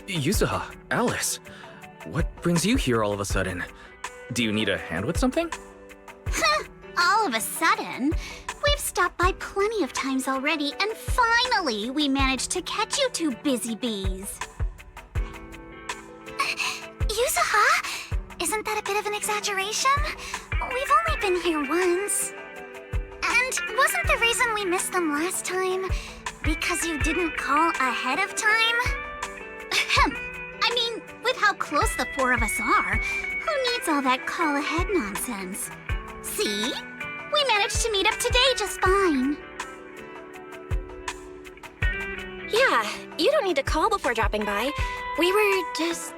Yuzuha, Alice, what brings you here all of a sudden? Do you need a hand with something? All of a sudden? We've stopped by plenty of times already, and finally we managed to catch you two busy bees. Yuzuha? Isn't that a bit of an exaggeration? We've only been here once. And wasn't the reason we missed them last time because you didn't call ahead of time? I mean, with how close the four of us are, who needs all that call ahead nonsense? See? We managed to meet up today just fine. Yeah, you don't need to call before dropping by. We were just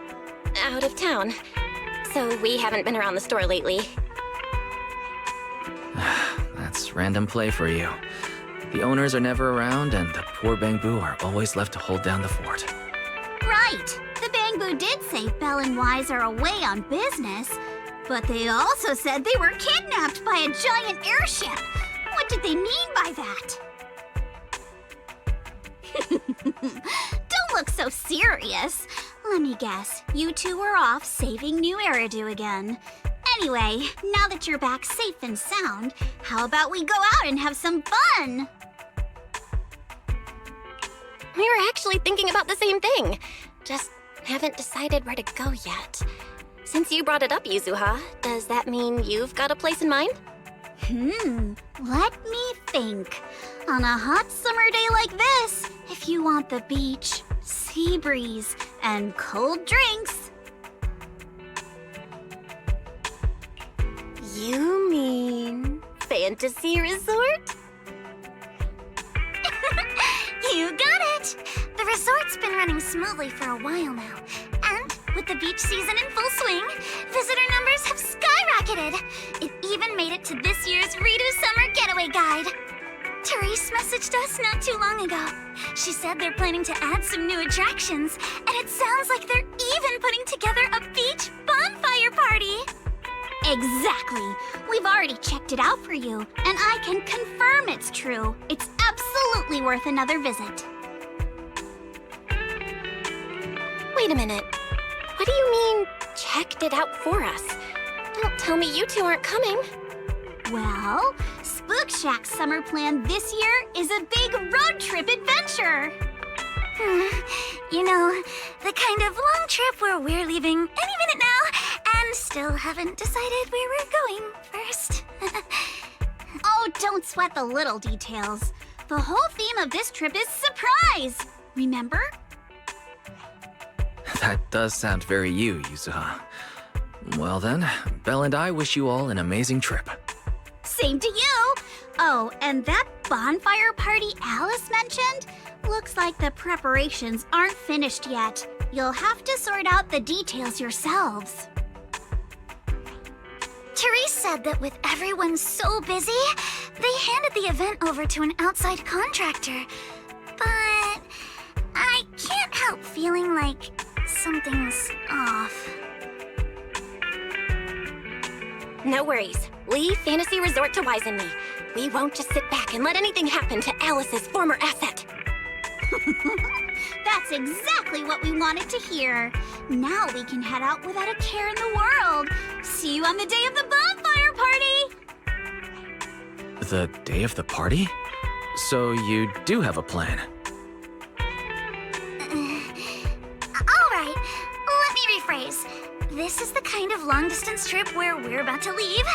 out of town. So we haven't been around the store lately. That's random play for you. The owners are never around, and the poor Bangbu are always left to hold down the fort. Right. The Bangbu did say Belle and Wise are away on business, but they also said they were kidnapped by a giant airship. What did they mean by that? Don't look so serious. Let me guess, you two were off saving New Eridu again. Anyway, now that you're back safe and sound, how about we go out and have some fun? We were actually thinking about the same thing. Just haven't decided where to go yet. Since you brought it up, Yuzuha, does that mean you've got a place in mind? Let me think. On a hot summer day like this, if you want the beach, sea breeze, and cold drinks. You mean Fantasy Resort? You got it! The resort's been running smoothly for a while now. And with the beach season in full swing, visitor numbers have skyrocketed. It even made it to this year's Redo Summer Getaway Guide. Therese messaged us not too long ago. She said they're planning to add some new attractions, and it sounds like they're even putting together a beach bonfire party. Exactly. We've already checked it out for you, and I can confirm it's true. It's absolutely worth another visit. Wait a minute. What do you mean, checked it out for us? Don't tell me you two aren't coming. Well, Spook Shack's summer plan this year is a big road trip adventure. You know, the kind of long trip where we're leaving any minute now and still haven't decided where we're going first. Oh, don't sweat the little details. The whole theme of this trip is surprise, remember? That does sound very you, Yuzuha. Well then, Belle and I wish you all an amazing trip. Same to you! Oh, and that bonfire party Alice mentioned? Looks like the preparations aren't finished yet. You'll have to sort out the details yourselves. Therese said that with everyone so busy, they handed the event over to an outside contractor. But I can't help feeling like something's off. No worries. Leave Fantasy Resort to Wise and me. We won't just sit back and let anything happen to Alice's former asset. That's exactly what we wanted to hear. Now we can head out without a care in the world. See you on the day of the bonfire party! The day of the party? So you do have a plan? All right, let me rephrase. This is the kind of long-distance trip where we're about to leave.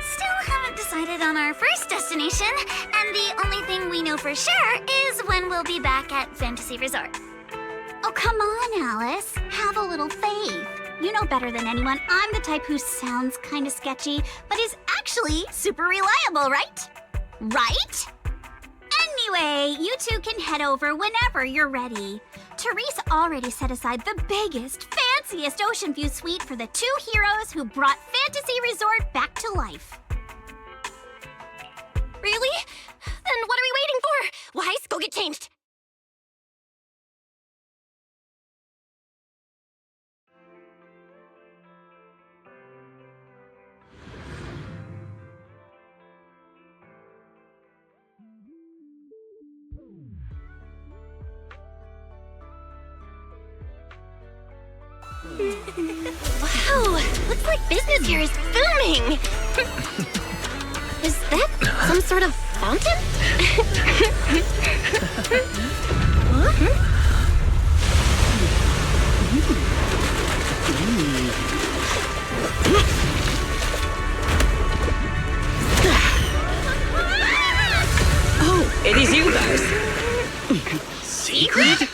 Still haven't decided on our first destination, and the only thing we know for sure is when we'll be back at Fantasy Resort. Oh, come on, Alice. Have a little faith. You know better than anyone I'm the type who sounds kind of sketchy, but is actually super reliable, right? Right? Anyway, you two can head over whenever you're ready. Therese already set aside the biggest, fanciest ocean view suite for the two heroes who brought Fantasy Resort back to life. Really? Then what are we waiting for? Wise, go get changed. Wow, looks like business here is booming. Is that some sort of fountain? Huh? Oh, it is you guys. Secret?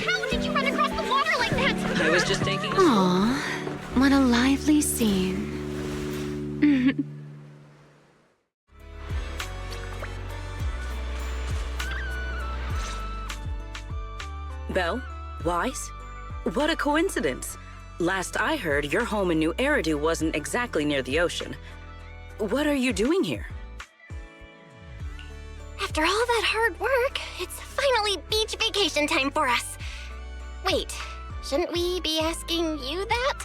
How did you run across the water like that? I was just taking a... Aw, what a lively scene. Belle? Wise? What a coincidence. Last I heard, your home in New Eridu wasn't exactly near the ocean. What are you doing here? After all that hard work, it's finally beach vacation time for us. Wait, shouldn't we be asking you that?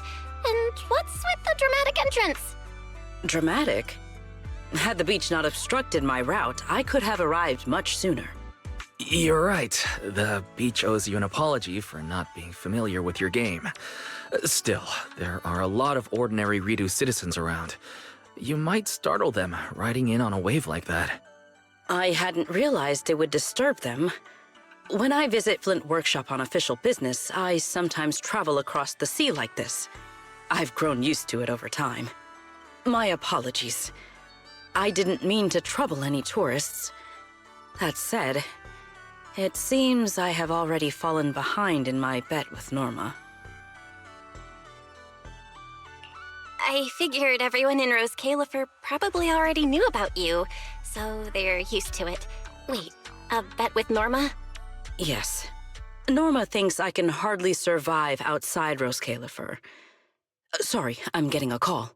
And what's with the dramatic entrance? Dramatic? Had the beach not obstructed my route, I could have arrived much sooner. You're right. The beach owes you an apology for not being familiar with your game. Still, there are a lot of ordinary Ridu citizens around. You might startle them riding in on a wave like that. I hadn't realized it would disturb them. When I visit Flint Workshop on official business, I sometimes travel across the sea like this. I've grown used to it over time. My apologies. I didn't mean to trouble any tourists. That said, it seems I have already fallen behind in my bet with Norma. I figured everyone in Rose Califer probably already knew about you, so they're used to it. Wait, a bet with Norma? Yes. Norma thinks I can hardly survive outside Rose Califer. Sorry, I'm getting a call.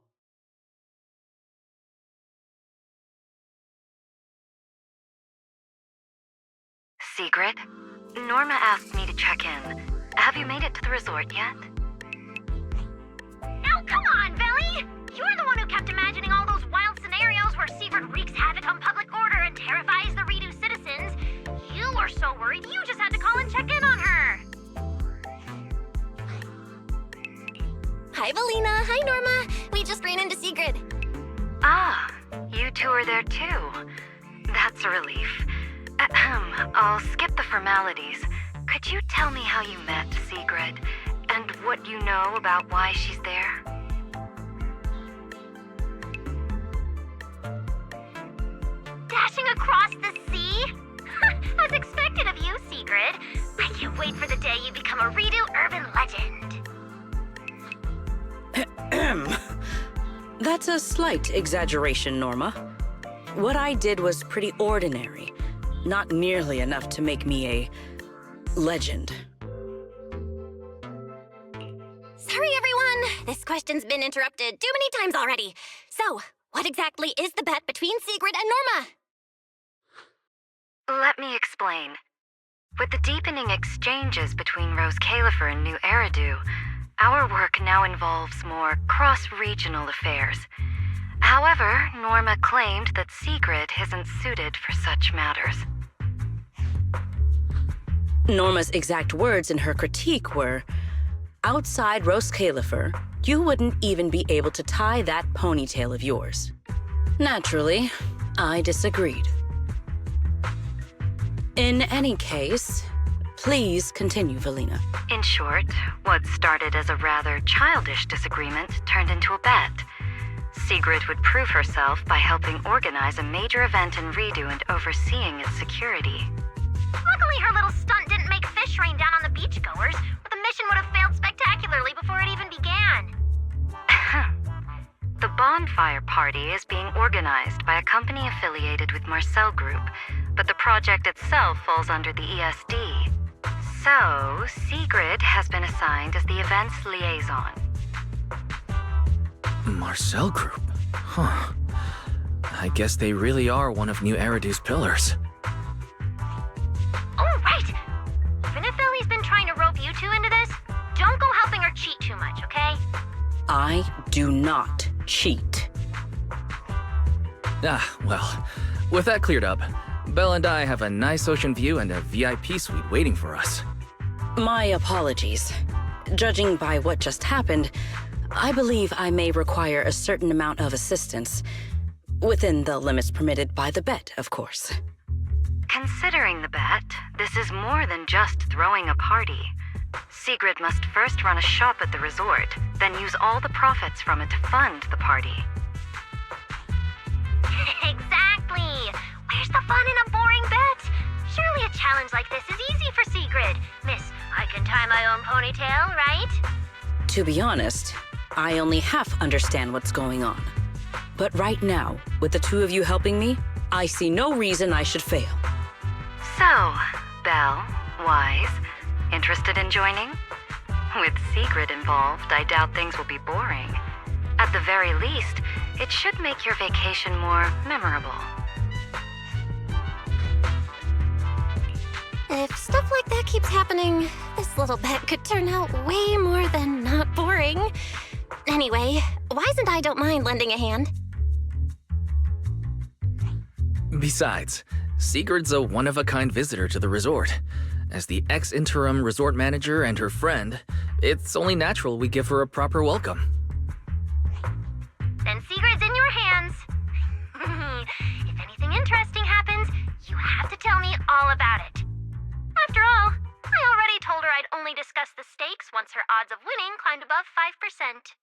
Sigrid? Norma asked me to check in. Have you made it to the resort yet? Now, come on, Belly! You're the one who kept imagining all those wild scenarios where Sigrid wreaks havoc on public order and terrifies the Ridu citizens. You were so worried you just had to call and check in on her. Hi, Valina. Hi, Norma. We just ran into Sigrid. Ah, you two are there too. That's a relief. I'll skip the formalities. Could you tell me how you met Sigrid? And what you know about why she's there? Dashing across the sea? As expected of you, Sigrid. I can't wait for the day you become a Ridu urban legend. That's a slight exaggeration, Norma. What I did was pretty ordinary. Not nearly enough to make me a legend. Sorry, everyone. This question's been interrupted too many times already. So, what exactly is the bet between Sigrid and Norma? Let me explain. With the deepening exchanges between Rose Califer and New Eridu, our work now involves more cross-regional affairs. However, Norma claimed that Sigrid isn't suited for such matters. Norma's exact words in her critique were, outside Rose Califer, you wouldn't even be able to tie that ponytail of yours. Naturally, I disagreed. In any case, please continue, Valina. In short, what started as a rather childish disagreement turned into a bet. Sigrid would prove herself by helping organize a major event in Ridu and overseeing its security. Luckily, her little stunt didn't make fish rain down on the beachgoers, or the mission would have failed spectacularly before it even began. The bonfire party is being organized by a company affiliated with Marcel Group, but the project itself falls under the ESD. So, Sigrid has been assigned as the event's liaison. Marcel Group? Huh. I guess they really are one of New Eridu's pillars. Oh, right! Even if Ellie's been trying to rope you two into this, don't go helping her cheat too much, okay? I do not cheat. Ah, well, with that cleared up, Belle and I have a nice ocean view and a VIP suite waiting for us. My apologies. Judging by what just happened, I believe I may require a certain amount of assistance. Within the limits permitted by the bet, of course. Considering the bet, this is more than just throwing a party. Sigrid must first run a shop at the resort, then use all the profits from it to fund the party. Exactly! Where's the fun in a boring bet? Surely a challenge like this is easy for Sigrid. Miss, I can tie my own ponytail, right? To be honest, I only half understand what's going on. But right now, with the two of you helping me, I see no reason I should fail. So, Belle, Wise, interested in joining? With Sigrid involved, I doubt things will be boring. At the very least, it should make your vacation more memorable. If stuff like that keeps happening, this little bet could turn out way more than not boring. Anyway, Wise and I don't mind lending a hand. Besides, Sigurd's a one-of-a-kind visitor to the resort. As the ex-interim resort manager and her friend, it's only natural we give her a proper welcome. Then Sigrid's in your hands. If anything interesting happens, you have to tell me all about it. After all, I already told her I'd only discuss the stakes once her odds of winning climbed above 5%.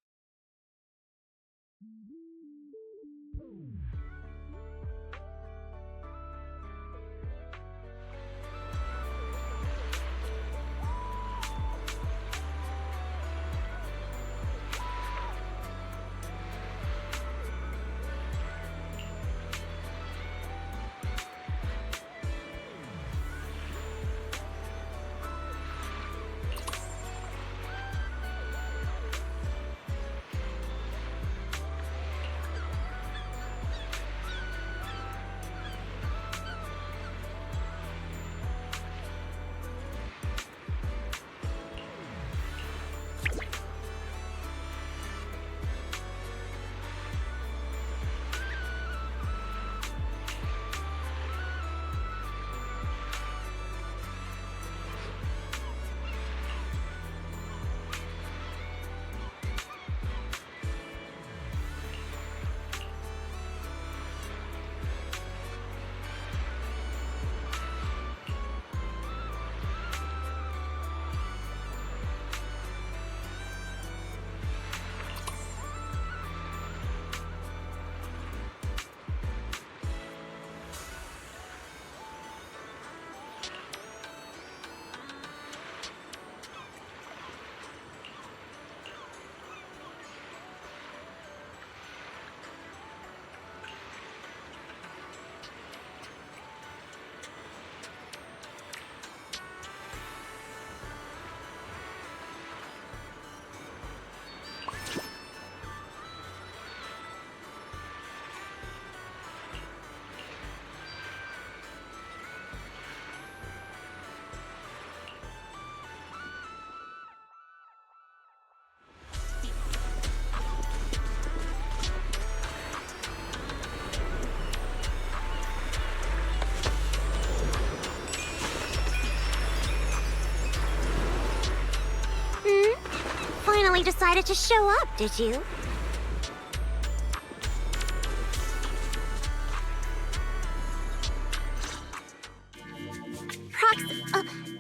Finally decided to show up, did you?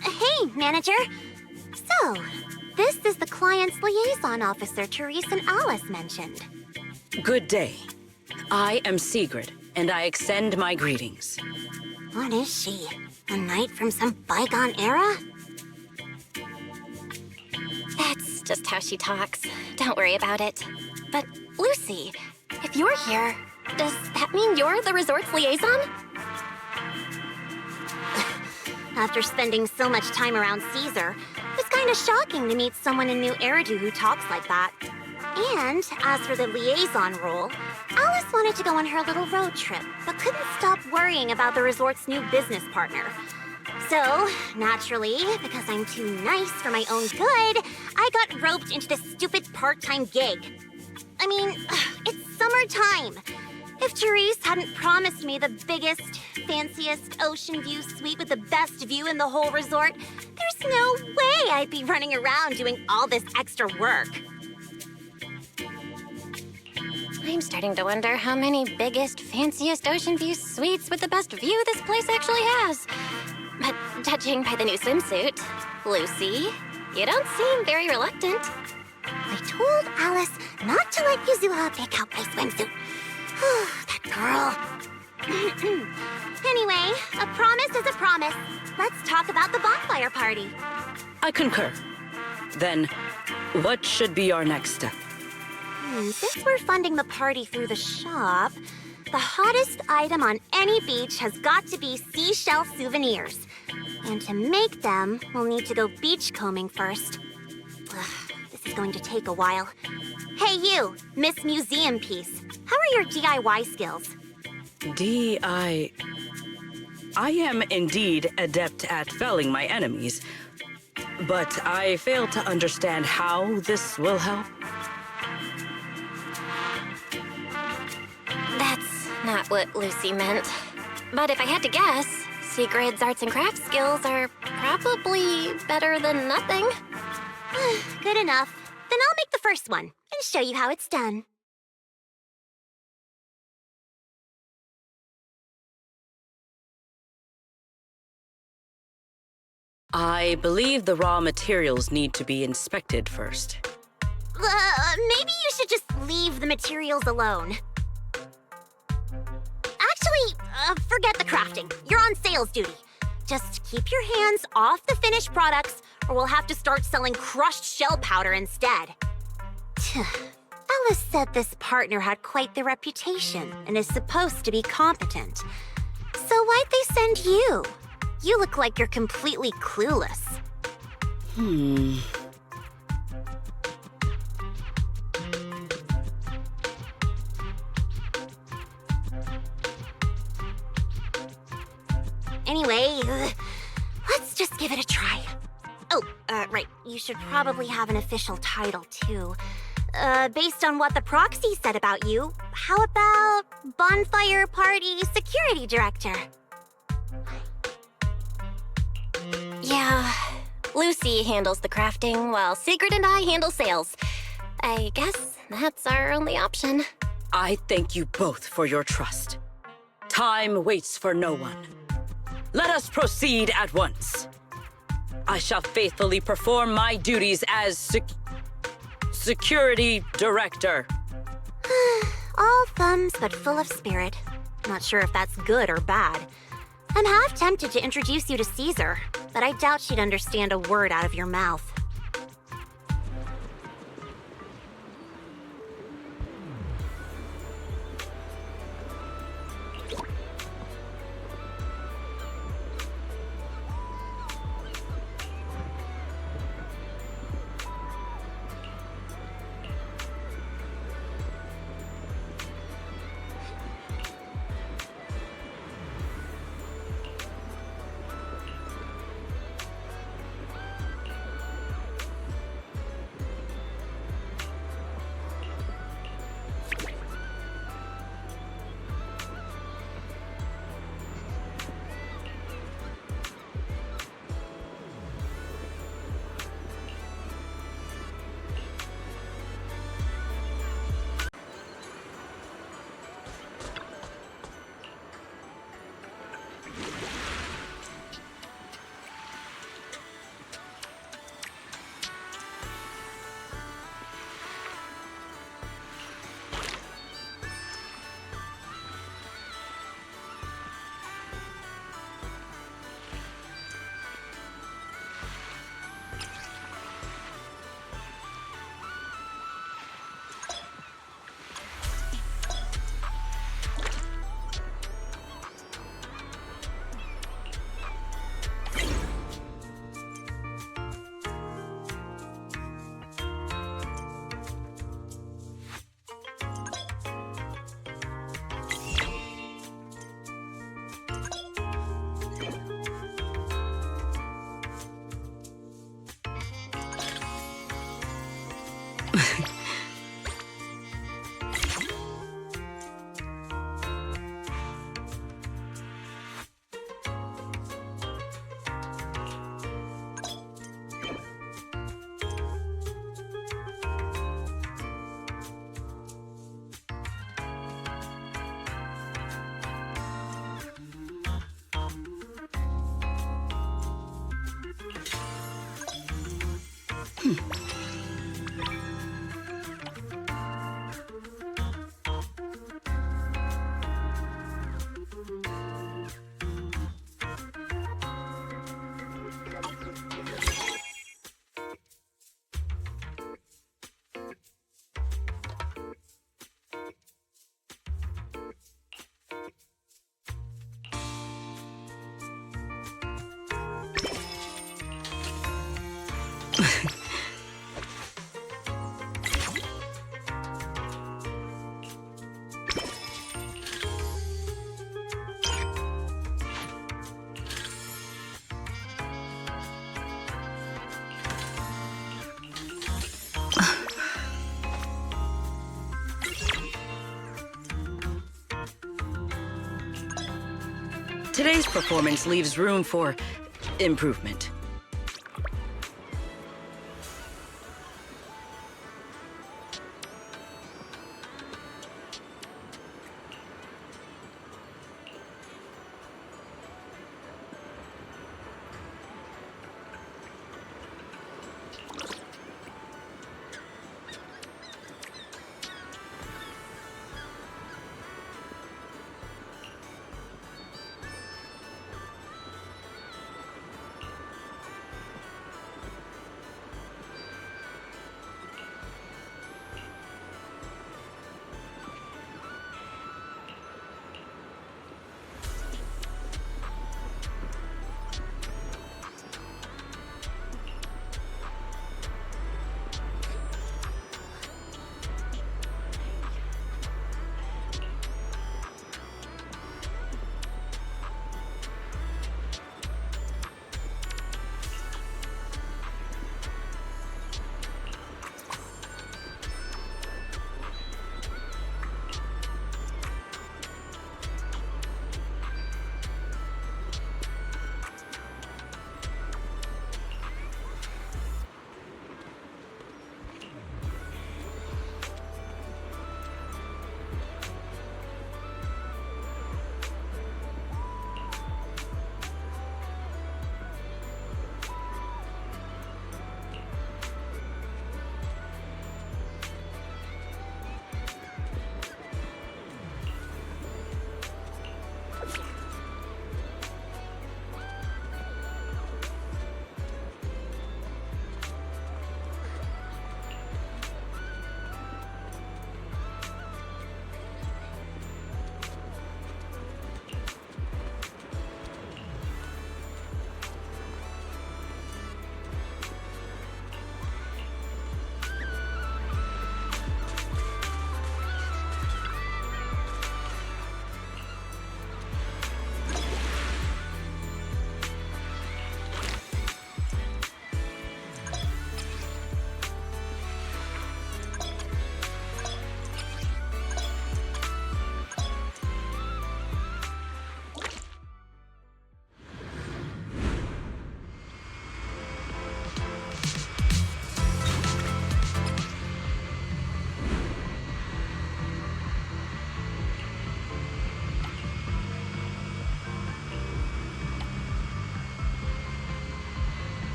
Hey, manager. So, this is the client's liaison officer Therese and Alice mentioned. Good day. I am Sigrid, and I extend my greetings. What is she? A knight from some bygone era? That's just how she talks. Don't worry about it. But, Lucy, if you're here, does that mean you're the resort's liaison? After spending so much time around Caesar, it's kind of shocking to meet someone in New Eridu who talks like that. And as for the liaison role, Alice wanted to go on her little road trip, but couldn't stop worrying about the resort's new business partner. So, naturally, because I'm too nice for my own good, I got roped into this stupid part-time gig. I mean, it's summertime. If Therese hadn't promised me the biggest, fanciest ocean view suite with the best view in the whole resort, there's no way I'd be running around doing all this extra work. I'm starting to wonder how many biggest, fanciest ocean view suites with the best view this place actually has. But judging by the new swimsuit, Lucy, you don't seem very reluctant. I told Alice not to let Yuzuha pick out my swimsuit. That girl. Anyway, a promise is a promise. Let's talk about the bonfire party. I concur. Then, what should be our next step? Since we're funding the party through the shop, the hottest item on any beach has got to be seashell souvenirs. And to make them, we'll need to go beachcombing first. This is going to take a while. Hey you, Miss Museum Piece. How are your DIY skills? I am indeed adept at felling my enemies, but I fail to understand how this will help. That's not what Lucy meant. But if I had to guess, Sigrid's arts and crafts skills are probably better than nothing. Good enough. Then I'll make the first one and show you how it's done. I believe the raw materials need to be inspected first. Maybe you should just leave the materials alone. Actually, forget the crafting. You're on sales duty. Just keep your hands off the finished products, or we'll have to start selling crushed shell powder instead. Alice said this partner had quite the reputation and is supposed to be competent. So why'd they send you? You look like you're completely clueless. Anyway, let's just give it a try. Oh, right. You should probably have an official title, too. Based on what the proxy said about you, how about Bonfire Party Security Director? Yeah, Lucy handles the crafting while Sigrid and I handle sales. I guess that's our only option. I thank you both for your trust. Time waits for no one. Let us proceed at once. I shall faithfully perform my duties as Security Director. All thumbs but full of spirit. Not sure if that's good or bad. I'm half tempted to introduce you to Caesar, but I doubt she'd understand a word out of your mouth. Today's performance leaves room for improvement.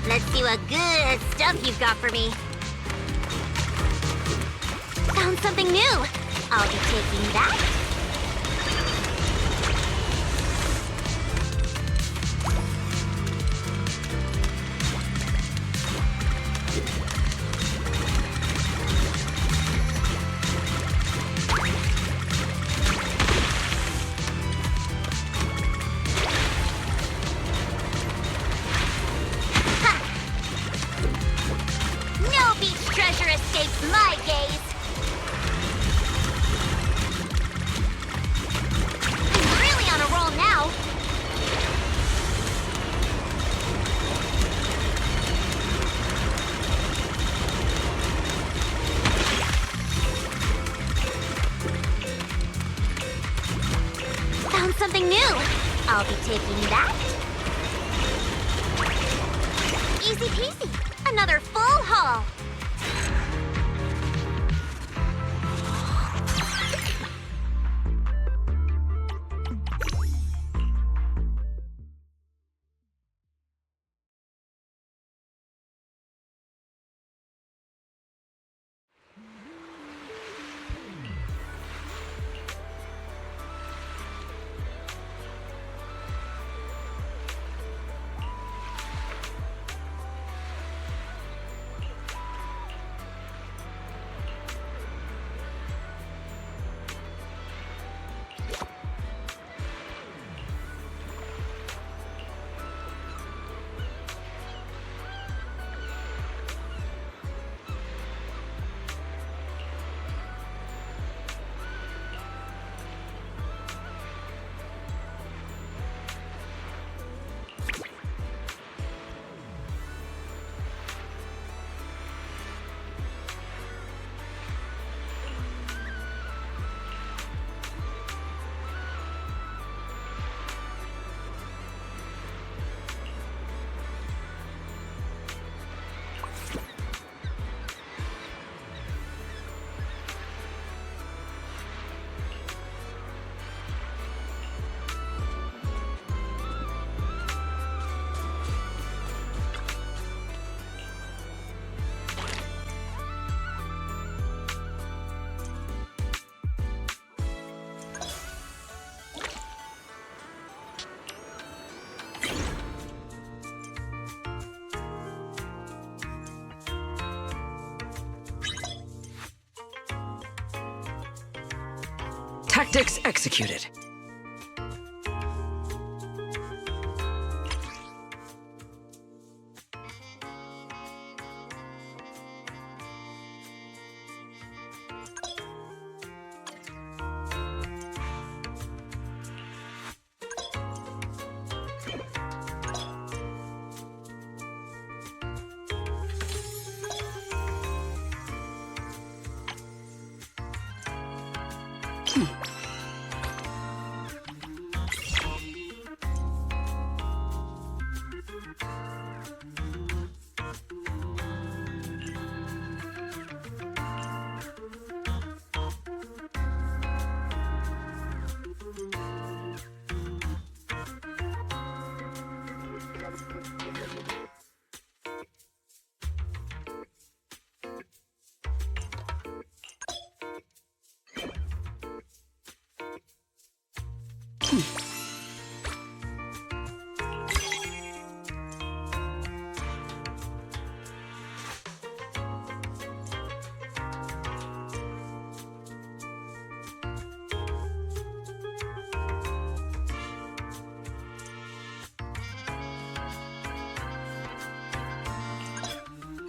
Let's see what good stuff you've got for me. Found something new. I'll be taking that. Treasure escapes my gaze. I'm really on a roll now. Found something new. I'll be taking that. Easy peasy. Another full haul. Tactics executed.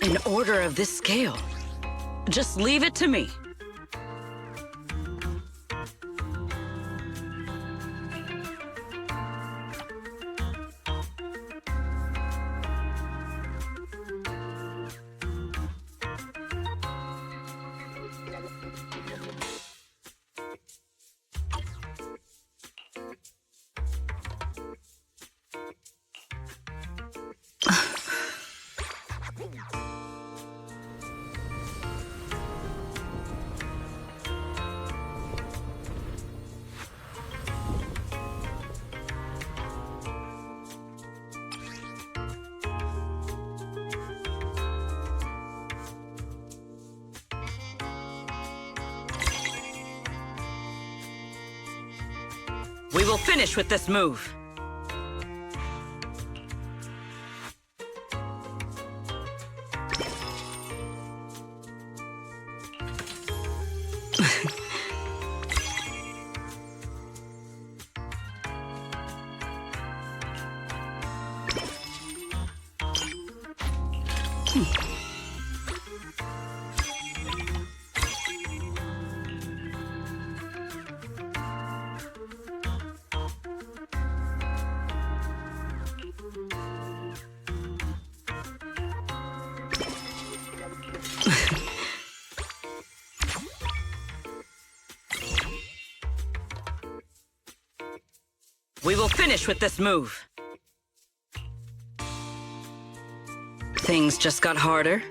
An order of this scale. Just leave it to me. We will finish with this move. We will finish with this move. Things just got harder.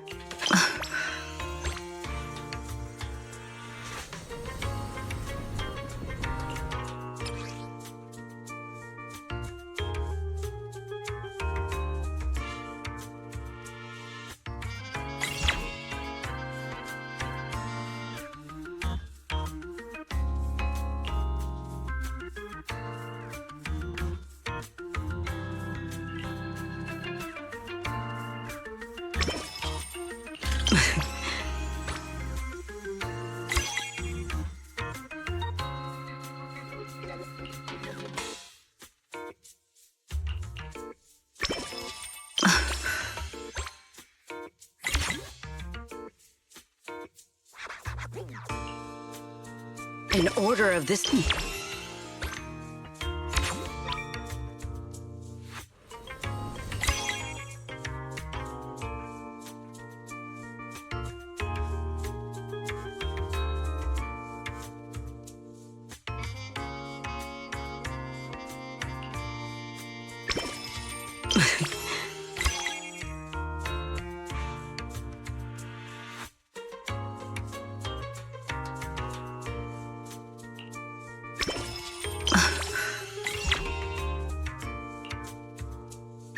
An order of this...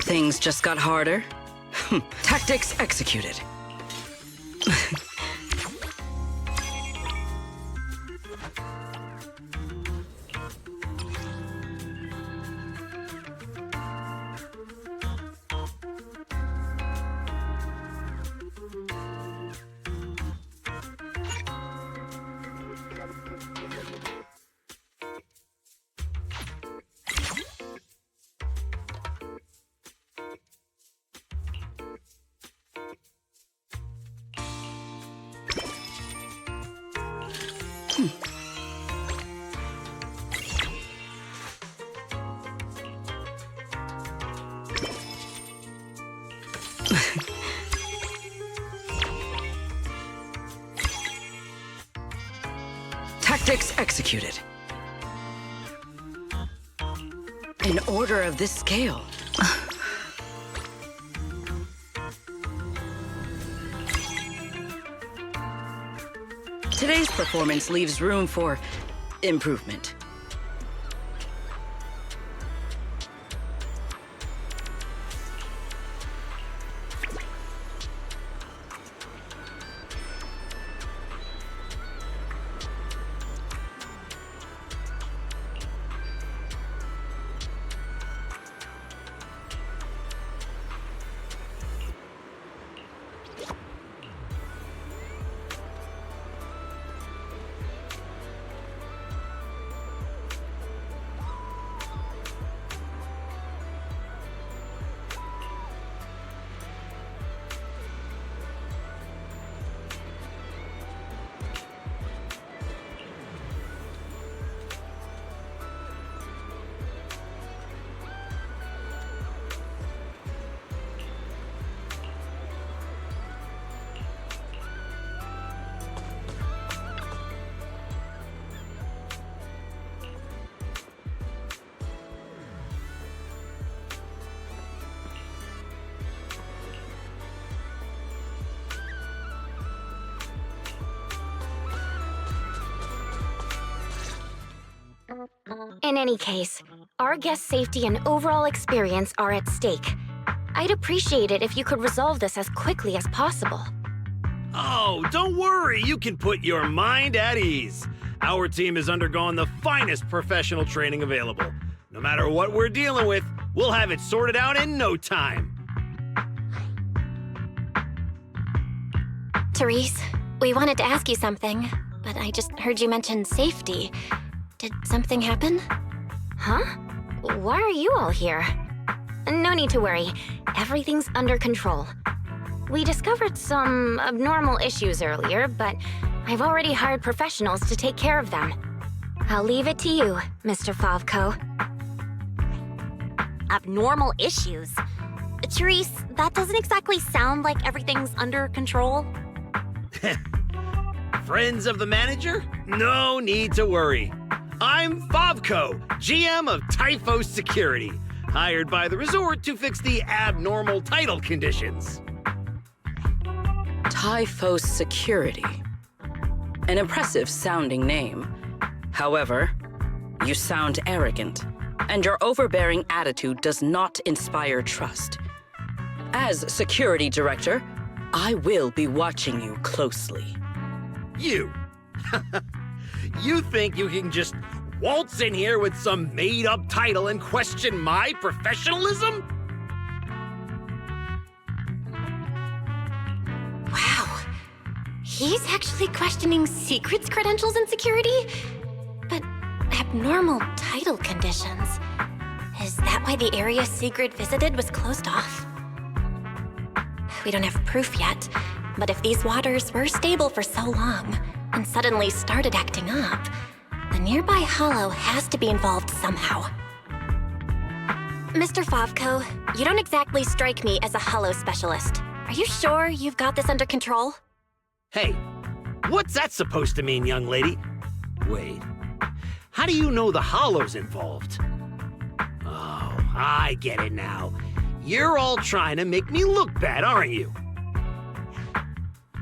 Things just got harder. Tactics executed. Tactics executed. An order of this scale. Today's performance leaves room for improvement. In any case, our guest safety and overall experience are at stake. I'd appreciate it if you could resolve this as quickly as possible. Oh, don't worry. You can put your mind at ease. Our team has undergone the finest professional training available. No matter what we're dealing with, we'll have it sorted out in no time. Therese, we wanted to ask you something, but I just heard you mention safety. Did something happen? Huh? Why are you all here? No need to worry. Everything's under control. We discovered some abnormal issues earlier, but I've already hired professionals to take care of them. I'll leave it to you, Mr. Favko. Abnormal issues? Therese, that doesn't exactly sound like everything's under control. Friends of the manager? No need to worry. I'm Favko, GM of Typhos Security, hired by the resort to fix the abnormal title conditions. Typhos Security. An impressive sounding name. However, you sound arrogant, and your overbearing attitude does not inspire trust. As security director, I will be watching you closely. You. You think you can just waltz in here with some made-up title and question my professionalism? Wow. He's actually questioning secrets credentials and security? But abnormal title conditions. Is that why the area Sigrid visited was closed off? We don't have proof yet, but if these waters were stable for so long and suddenly started acting up, the nearby hollow has to be involved somehow. Mr. Favko, you don't exactly strike me as a hollow specialist. Are you sure you've got this under control? Hey, what's that supposed to mean, young lady? Wait, how do you know the hollow's involved? Oh, I get it now. You're all trying to make me look bad, aren't you?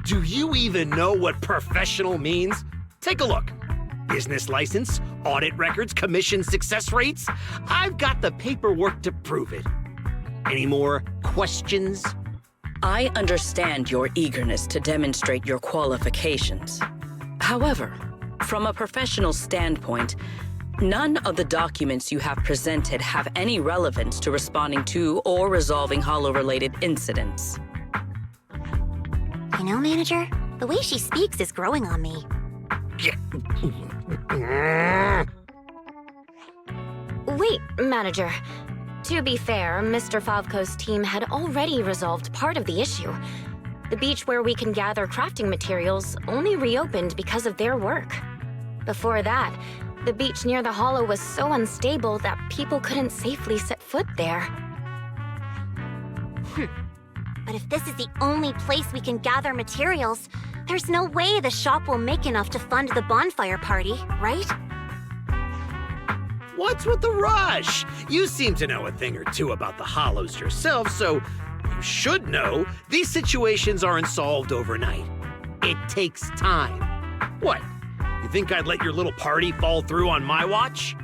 Do you even know what professional means? Take a look. Business license, audit records, commission success rates. I've got the paperwork to prove it. Any more questions? I understand your eagerness to demonstrate your qualifications. However, from a professional standpoint, none of the documents you have presented have any relevance to responding to or resolving Hollow-related incidents. You know, Manager, the way she speaks is growing on me. Wait, Manager. To be fair, Mr. Favko's team had already resolved part of the issue. The beach where we can gather crafting materials only reopened because of their work. Before that, the beach near the hollow was so unstable that people couldn't safely set foot there. But if this is the only place we can gather materials, There's no way the shop will make enough to fund the bonfire party, right? What's with the rush? You seem to know a thing or two about the Hollows yourself, so you should know these situations aren't solved overnight. It takes time. What? You think I'd let your little party fall through on my watch?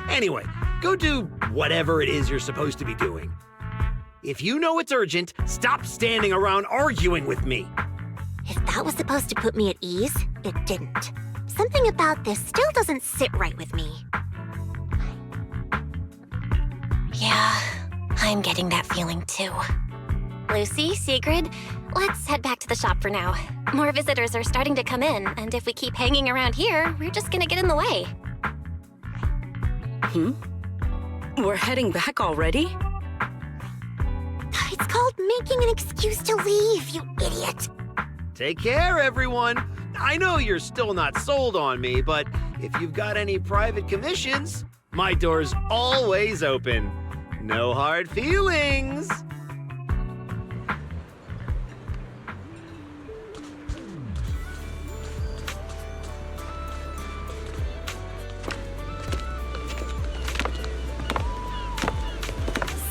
Anyway, go do whatever it is you're supposed to be doing. If you know it's urgent, stop standing around arguing with me. If that was supposed to put me at ease, it didn't. Something about this still doesn't sit right with me. Yeah, I'm getting that feeling too. Lucy, Sigrid, let's head back to the shop for now. More visitors are starting to come in, and if we keep hanging around here, we're just gonna get in the way. We're heading back already? It's called making an excuse to leave, you idiot. Take care, everyone. I know you're still not sold on me, but if you've got any private commissions, my door's always open. No hard feelings.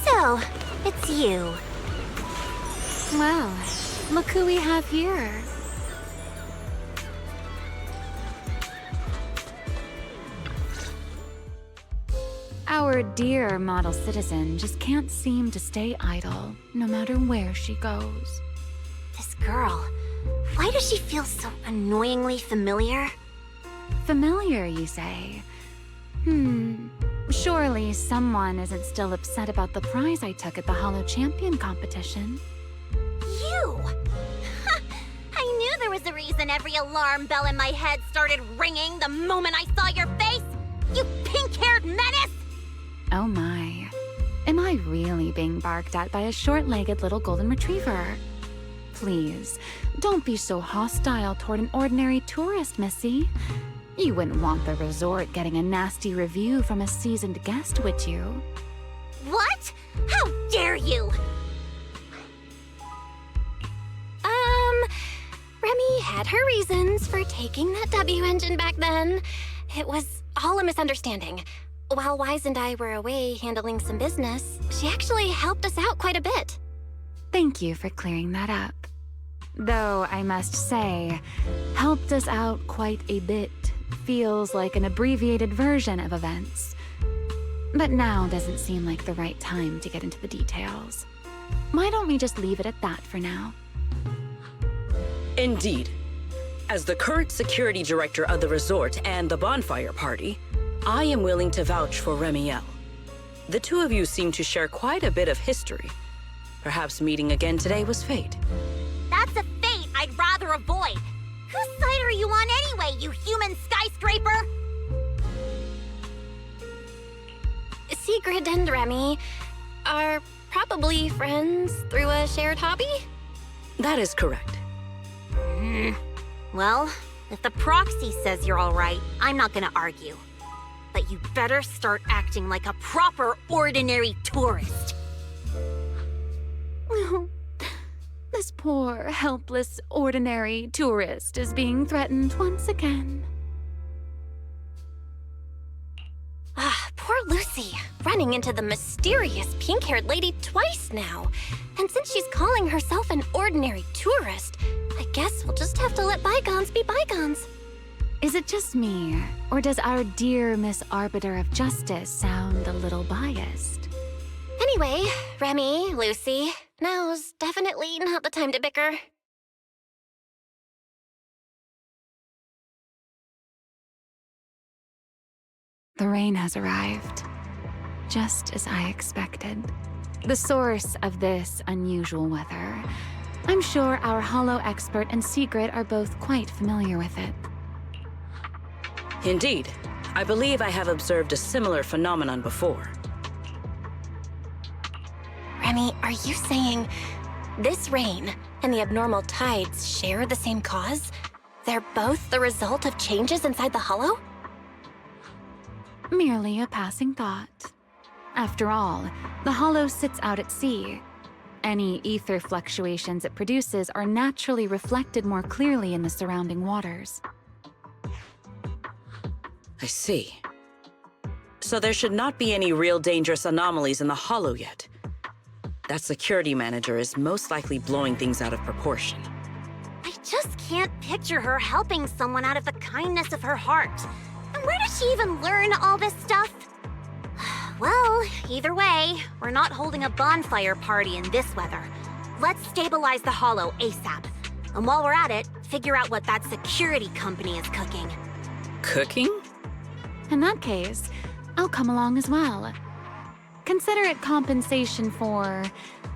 So, it's you. Well, look who we have here. Our dear model citizen just can't seem to stay idle, no matter where she goes. This girl, why does she feel so annoyingly familiar? Familiar, you say? Surely someone isn't still upset about the prize I took at the Hollow Champion competition. You! I knew there was a reason every alarm bell in my head started ringing the moment I saw your face! You pink-haired menace! Oh my. Am I really being barked at by a short-legged little golden retriever? Please, don't be so hostile toward an ordinary tourist, Missy. You wouldn't want the resort getting a nasty review from a seasoned guest, would you? What? How dare you! Remy had her reasons for taking that W engine back then. It was all a misunderstanding. While Wise and I were away handling some business, she actually helped us out quite a bit. Thank you for clearing that up. Though I must say, helped us out quite a bit feels like an abbreviated version of events. But now doesn't seem like the right time to get into the details. Why don't we just leave it at that for now? Indeed. As the current security director of the resort and the bonfire party, I am willing to vouch for Remiel. The two of you seem to share quite a bit of history. Perhaps meeting again today was fate. That's a fate I'd rather avoid. Whose side are you on anyway, you human skyscraper? Sigrid and Remy are probably friends through a shared hobby? That is correct. Well, if the proxy says you're all right, I'm not gonna argue. But you better start acting like a proper ordinary tourist. This poor, helpless, ordinary tourist is being threatened once again. Poor Lucy, running into the mysterious pink-haired lady twice now. And since she's calling herself an ordinary tourist, I guess we'll just have to let bygones be bygones. Is it just me, or does our dear Miss Arbiter of Justice sound a little biased? Anyway, Remy, Lucy, now's definitely not the time to bicker. The rain has arrived, just as I expected. The source of this unusual weather. I'm sure our Hollow expert and Sigrid are both quite familiar with it. Indeed. I believe I have observed a similar phenomenon before. Remy, are you saying this rain and the abnormal tides share the same cause? They're both the result of changes inside the Hollow? Merely a passing thought. After all, the Hollow sits out at sea. Any ether fluctuations it produces are naturally reflected more clearly in the surrounding waters. I see. So there should not be any real dangerous anomalies in the Hollow yet. That security manager is most likely blowing things out of proportion. I just can't picture her helping someone out of the kindness of her heart. And where does she even learn all this stuff? Well, either way, we're not holding a bonfire party in this weather. Let's stabilize the Hollow ASAP. And while we're at it, figure out what that security company is cooking. Cooking? In that case, I'll come along as well. Consider it compensation for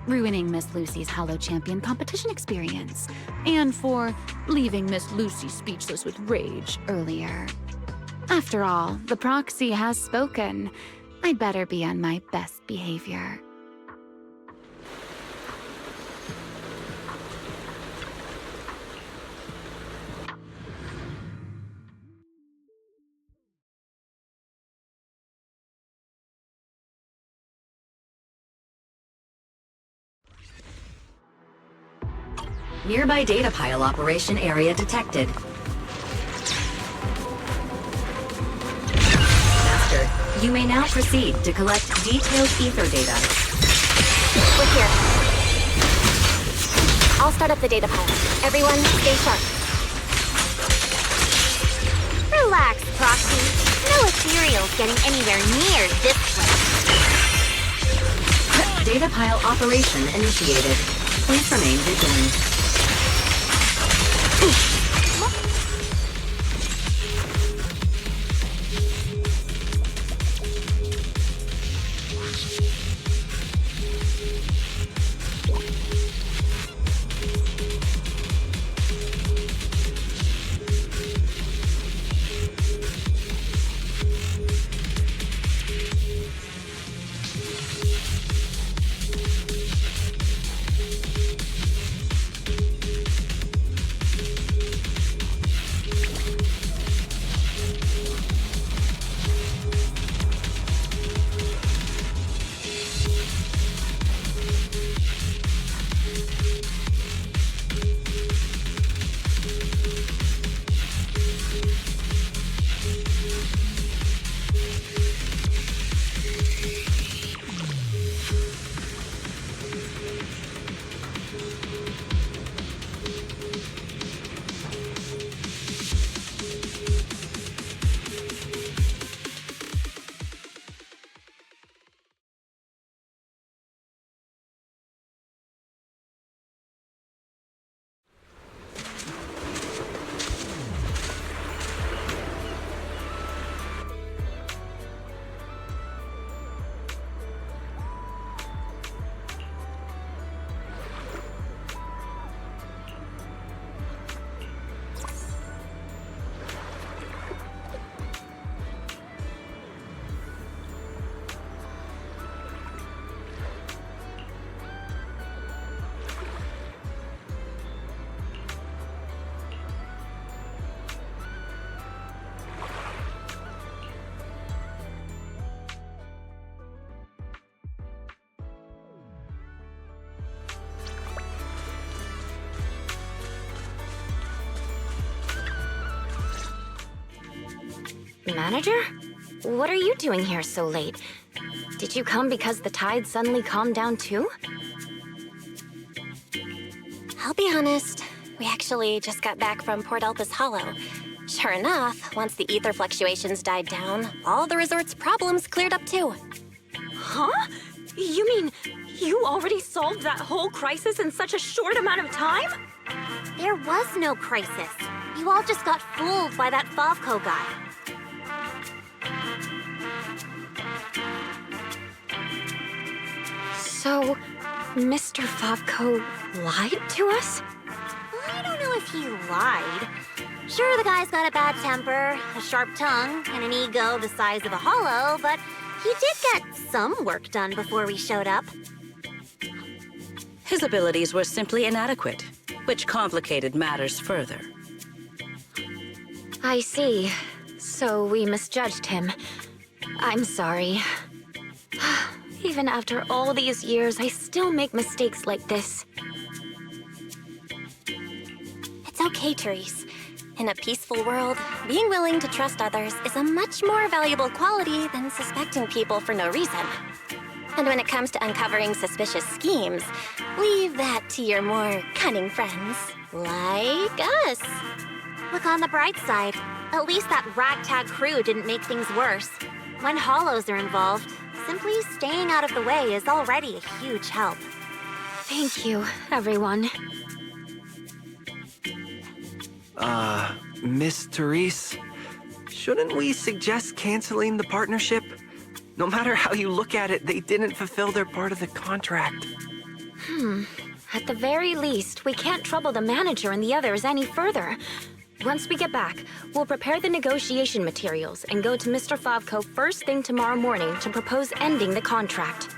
ruining Miss Lucy's Hollow Champion competition experience, and for leaving Miss Lucy speechless with rage earlier. After all, the proxy has spoken. I'd better be on my best behavior. Nearby data pile operation area detected. Master, you may now proceed to collect detailed ether data. We're here. I'll start up the data pile. Everyone, stay sharp. Relax, Proxy. No ethereal's getting anywhere near this place. Data pile operation initiated. Please remain vigilant. Manager? What are you doing here so late? Did you come because the tide suddenly calmed down too? I'll be honest, we actually just got back from Port Elpis Hollow. Sure enough, once the ether fluctuations died down, all the resort's problems cleared up too. Huh? You mean you already solved that whole crisis in such a short amount of time? There was no crisis. You all just got fooled by that Favco guy. So, Mr. Favco lied to us? I don't know if he lied. Sure, the guy's got a bad temper, a sharp tongue, and an ego the size of a hollow, but he did get some work done before we showed up. His abilities were simply inadequate, which complicated matters further. I see. So we misjudged him. I'm sorry. Even after all these years, I still make mistakes like this. It's okay, Therese. In a peaceful world, being willing to trust others is a much more valuable quality than suspecting people for no reason. And when it comes to uncovering suspicious schemes, leave that to your more cunning friends, like us. Look on the bright side. At least that ragtag crew didn't make things worse. When hollows are involved, simply staying out of the way is already a huge help. Thank you, everyone. Miss Therese, shouldn't we suggest canceling the partnership? No matter how you look at it, they didn't fulfill their part of the contract. At the very least, we can't trouble the manager and the others any further. Once we get back, we'll prepare the negotiation materials and go to Mr. Favko first thing tomorrow morning to propose ending the contract.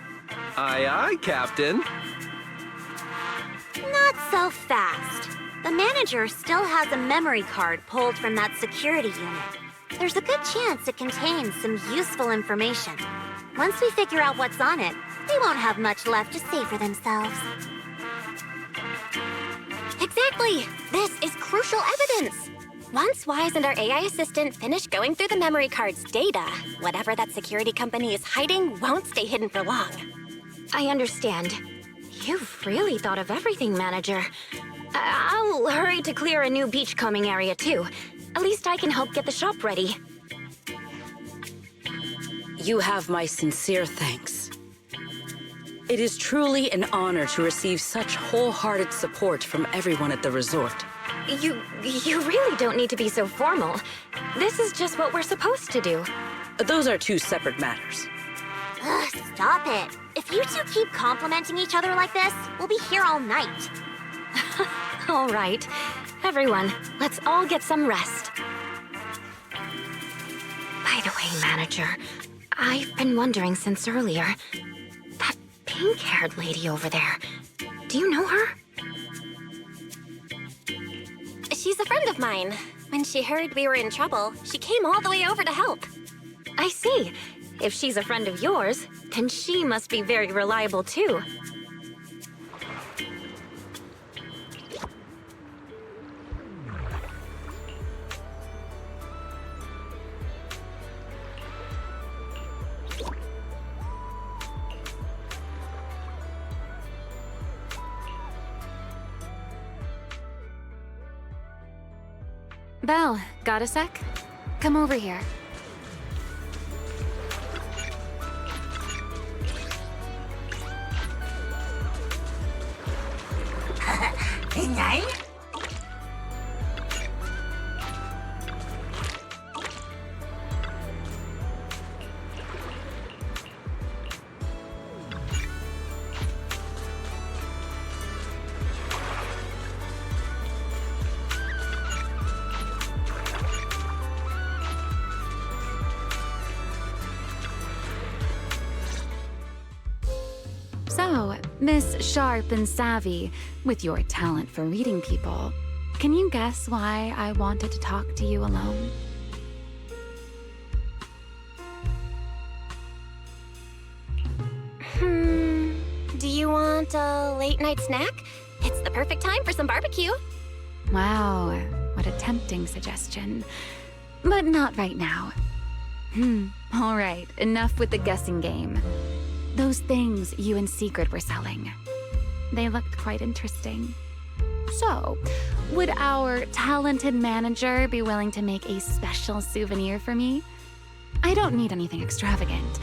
Aye, aye, Captain. Not so fast. The manager still has a memory card pulled from that security unit. There's a good chance it contains some useful information. Once we figure out what's on it, they won't have much left to say for themselves. Exactly! This is crucial evidence! Once Wise and our AI assistant finish going through the memory card's data, whatever that security company is hiding won't stay hidden for long. I understand. You've really thought of everything, Manager. I'll hurry to clear a new beachcombing area, too. At least I can help get the shop ready. You have my sincere thanks. It is truly an honor to receive such wholehearted support from everyone at the resort. You really don't need to be so formal. This is just what we're supposed to do. Those are two separate matters. Ugh, stop it. If you two keep complimenting each other like this, we'll be here all night. All right. Everyone, let's all get some rest. By the way, Manager, I've been wondering since earlier. That pink-haired lady over there, do you know her? She's a friend of mine. When she heard we were in trouble, she came all the way over to help. I see. If she's a friend of yours, then she must be very reliable too. Belle, got a sec? Come over here. So, Miss Sharp and Savvy, with your talent for reading people, can you guess why I wanted to talk to you alone? Do you want a late night snack? It's the perfect time for some barbecue. Wow, what a tempting suggestion. But not right now. All right, enough with the guessing game. Those things you and Secret were selling. They looked quite interesting. So, would our talented manager be willing to make a special souvenir for me? I don't need anything extravagant.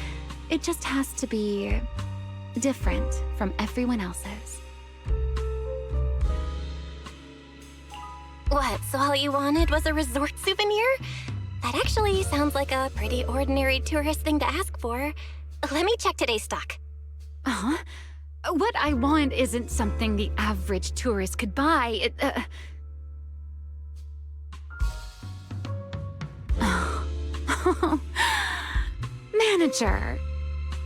It just has to be different from everyone else's. What, so all you wanted was a resort souvenir? That actually sounds like a pretty ordinary tourist thing to ask for. Let me check today's stock. Huh? What I want isn't something the average tourist could buy. Manager,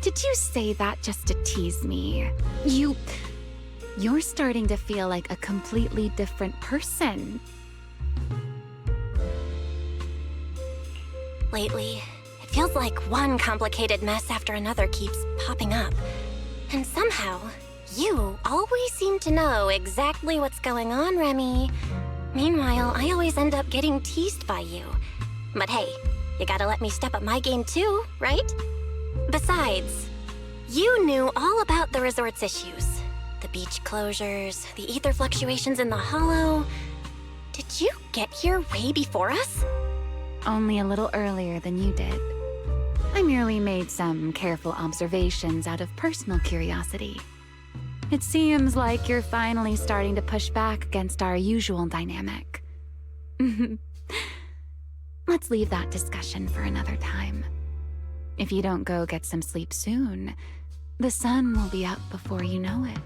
did you say that just to tease me? You're starting to feel like a completely different person. Lately, it feels like one complicated mess after another keeps popping up. And somehow, you always seem to know exactly what's going on, Remy. Meanwhile, I always end up getting teased by you. But hey, you gotta let me step up my game too, right? Besides, you knew all about the resort's issues. The beach closures, the ether fluctuations in the hollow. Did you get here way before us? Only a little earlier than you did. I merely made some careful observations out of personal curiosity. It seems like you're finally starting to push back against our usual dynamic. Let's leave that discussion for another time. If you don't go get some sleep soon, the sun will be up before you know it.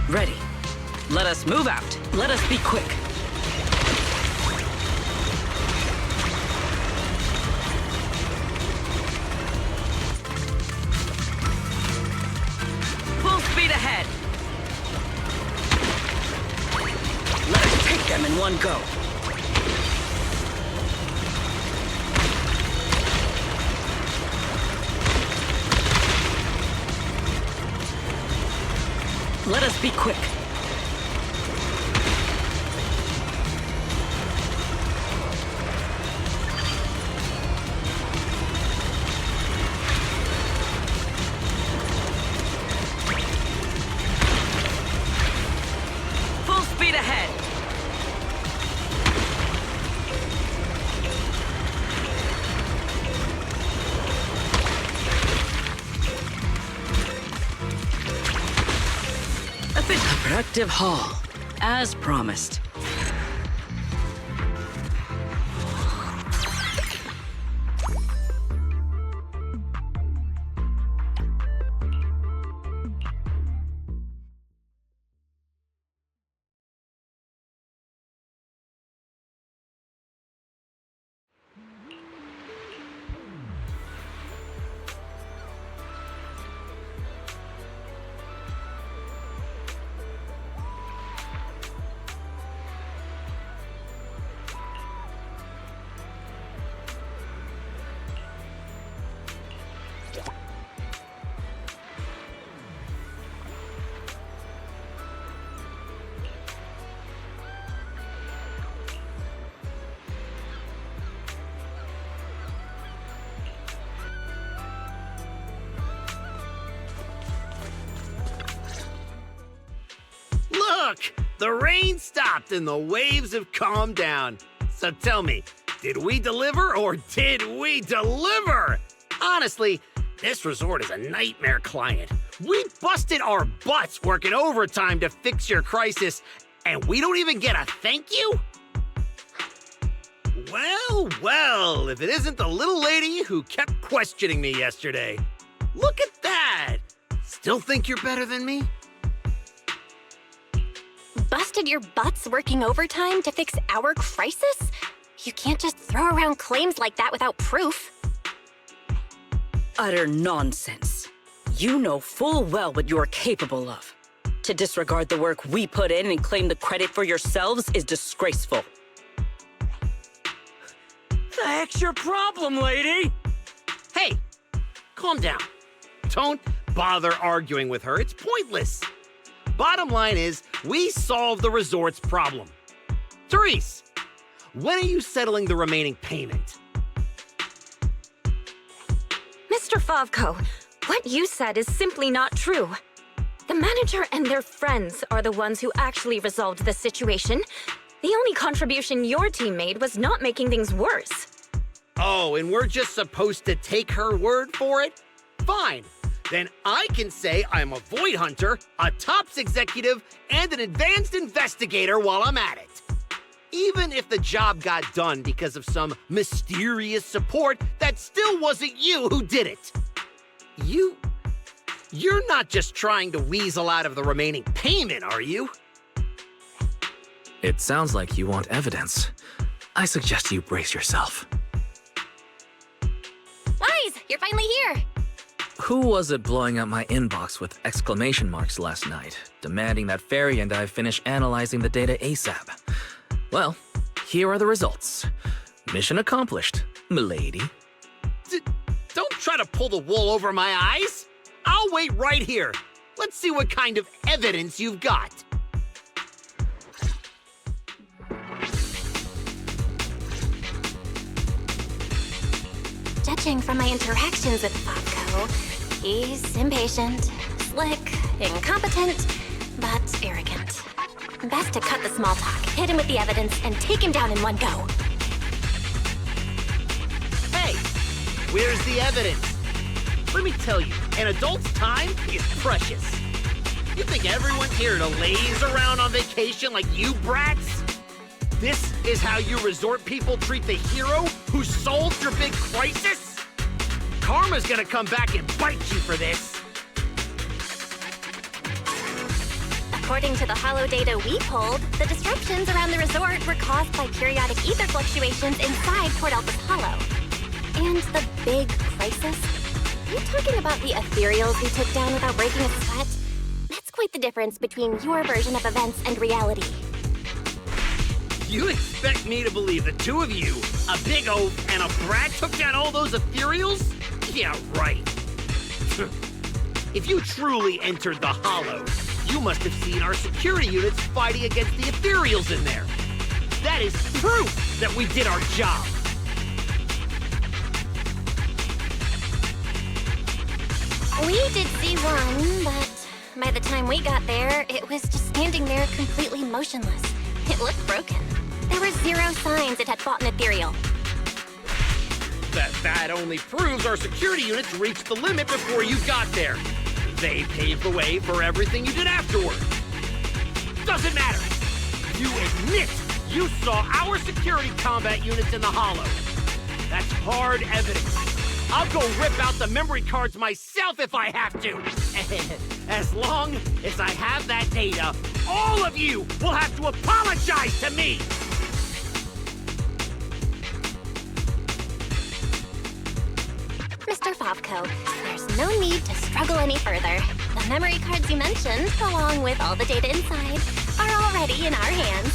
Ready. Let us move out. Let us be quick. go. Let us be quick. Full speed ahead. A productive haul, as promised. Look! The rain stopped and the waves have calmed down. So tell me, did we deliver or did we deliver? Honestly, this resort is a nightmare client. We busted our butts working overtime to fix your crisis, and we don't even get a thank you? Well, well, if it isn't the little lady who kept questioning me yesterday. Look at that! Still think you're better than me? Busted your butts working overtime to fix our crisis? You can't just throw around claims like that without proof. Utter nonsense. You know full well what you're capable of. To disregard the work we put in and claim the credit for yourselves is disgraceful. The heck's your problem, lady? Hey, calm down. Don't bother arguing with her. It's pointless. Bottom line is, we solved the resort's problem. Therese, when are you settling the remaining payment? Mr. Favko, what you said is simply not true. The manager and their friends are the ones who actually resolved the situation. The only contribution your team made was not making things worse. Oh, and we're just supposed to take her word for it? Fine. Then I can say I'm a void hunter, a TOPS executive, and an advanced investigator while I'm at it. Even if the job got done because of some mysterious support, that still wasn't you who did it. You're not just trying to weasel out of the remaining payment, are you? It sounds like you want evidence. I suggest you brace yourself. Guys, you're finally here! Who was it blowing up my inbox with exclamation marks last night, demanding that Fairy and I finish analyzing the data ASAP? Well, here are the results. Mission accomplished, milady. Don't try to pull the wool over my eyes. I'll wait right here. Let's see what kind of evidence you've got. Judging from my interactions with Favko, he's impatient, slick, incompetent, but arrogant. Best to cut the small talk, hit him with the evidence, and take him down in one go. Hey, where's the evidence? Let me tell you, an adult's time is precious. You think everyone's here to laze around on vacation like you brats? This is how you resort people treat the hero who solved your big crisis? Karma's gonna come back and bite you for this. According to the holo data we pulled, the disruptions around the resort were caused by periodic ether fluctuations inside Port Alpha's holo. And the big crisis? Are you talking about the ethereals we took down without breaking a sweat? That's quite the difference between your version of events and reality. You expect me to believe the two of you, a big oaf and a brat, took down all those ethereals? Yeah, right. If you truly entered the Hollow, you must have seen our security units fighting against the ethereals in there. That is proof that we did our job. We did see one, but by the time we got there, it was just standing there completely motionless. It looked broken. There were 0 signs it had fought an ethereal. That only proves our security units reached the limit before you got there. They paved the way for everything you did afterward. Doesn't matter. You admit you saw our security combat units in the Hollow. That's hard evidence. I'll go rip out the memory cards myself if I have to. As long as I have that data, all of you will have to apologize to me. Mr. Fovco, there's no need to struggle any further. The memory cards you mentioned, along with all the data inside, are already in our hands.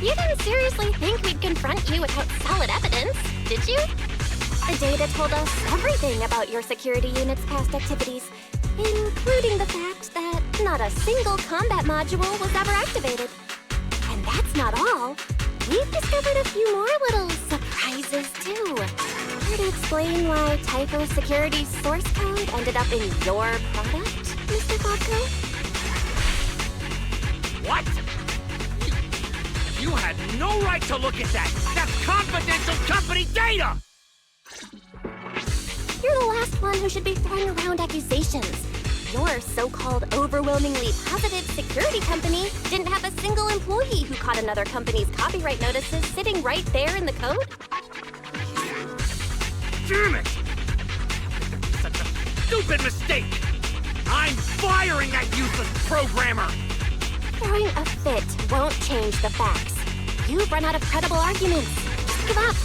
You didn't seriously think we'd confront you without solid evidence, did you? The data told us everything about your security unit's past activities, including the fact that not a single combat module was ever activated. And that's not all. We've discovered a few more little surprises, too. Care to explain why Typho Security's source code ended up in your product, Mr. Fovco? What? You had no right to look at that! That's confidential company data! You're the last one who should be throwing around accusations. Your so-called overwhelmingly positive security company didn't have a single employee who caught another company's copyright notices sitting right there in the code. Damn it! How could there be such a stupid mistake? I'm firing that useless programmer! Throwing a fit won't change the facts. You've run out of credible arguments. Just give up.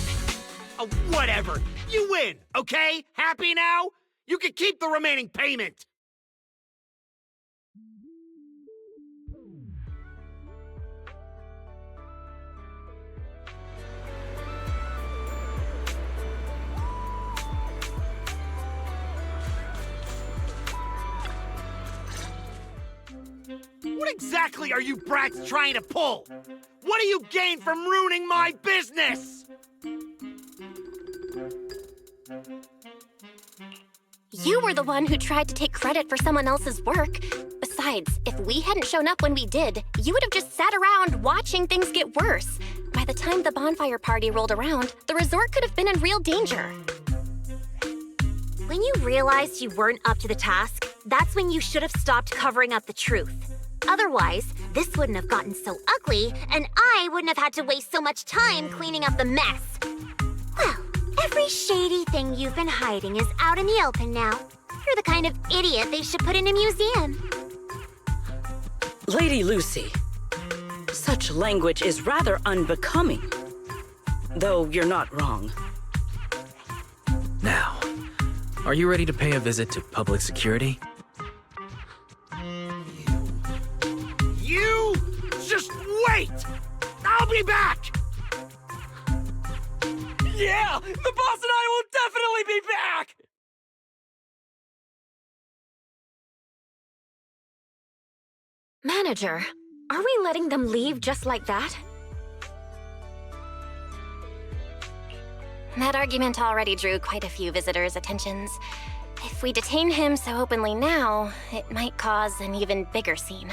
Oh, whatever. You win, okay? Happy now? You can keep the remaining payment. What exactly are you brats trying to pull? What do you gain from ruining my business? You were the one who tried to take credit for someone else's work. Besides, if we hadn't shown up when we did, you would have just sat around watching things get worse. By the time the bonfire party rolled around, the resort could have been in real danger. When you realized you weren't up to the task, that's when you should have stopped covering up the truth. Otherwise, this wouldn't have gotten so ugly, and I wouldn't have had to waste so much time cleaning up the mess. Well, every shady thing you've been hiding is out in the open now. You're the kind of idiot they should put in a museum. Lady Lucy, such language is rather unbecoming. Though you're not wrong. Now, are you ready to pay a visit to public security? You just wait! I'll be back! Yeah! The boss and I will definitely be back! Manager, are we letting them leave just like that? That argument already drew quite a few visitors' attentions. If we detain him so openly now, it might cause an even bigger scene.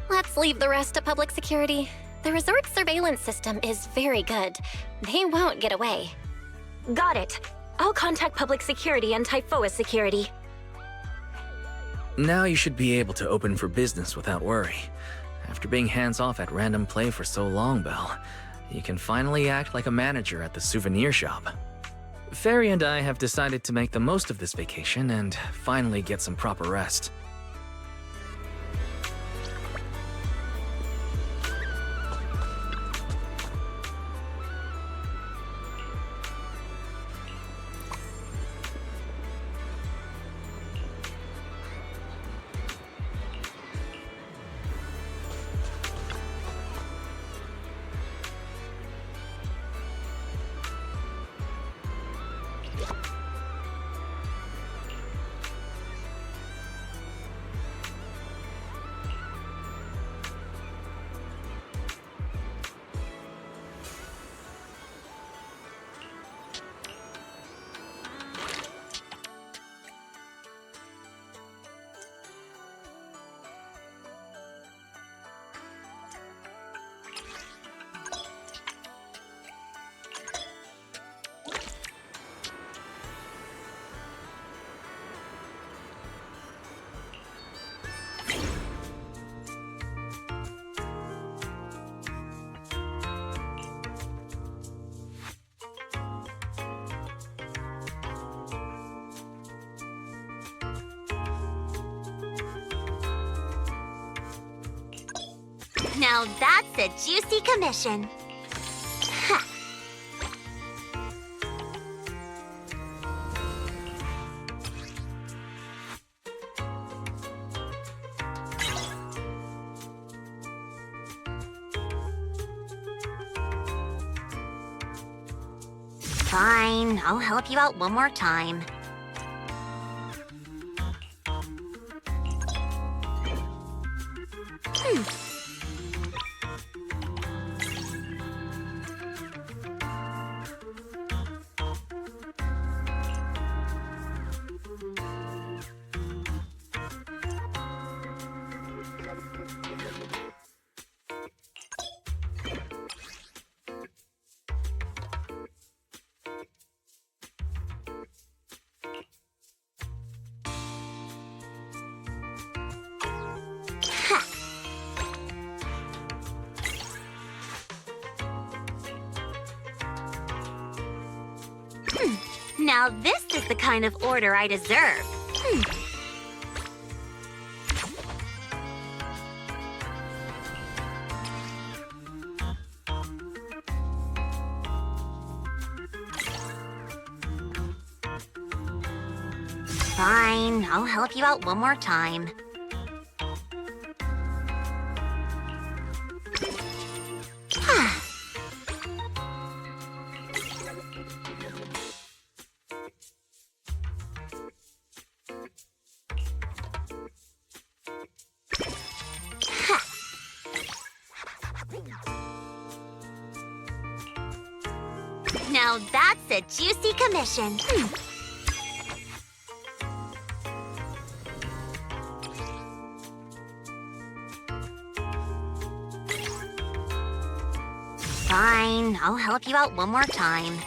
Let's leave the rest to public security. The resort's surveillance system is very good. They won't get away. Got it. I'll contact public security and Typhoa security. Now you should be able to open for business without worry. After being hands-off at random play for so long, Belle, you can finally act like a manager at the souvenir shop. Fairy and I have decided to make the most of this vacation and finally get some proper rest. Now that's a juicy commission. Ha. Fine, I'll help you out one more time. Now this is the kind of order I deserve. Fine, I'll help you out one more time. Now that's a juicy commission. Fine, I'll help you out one more time.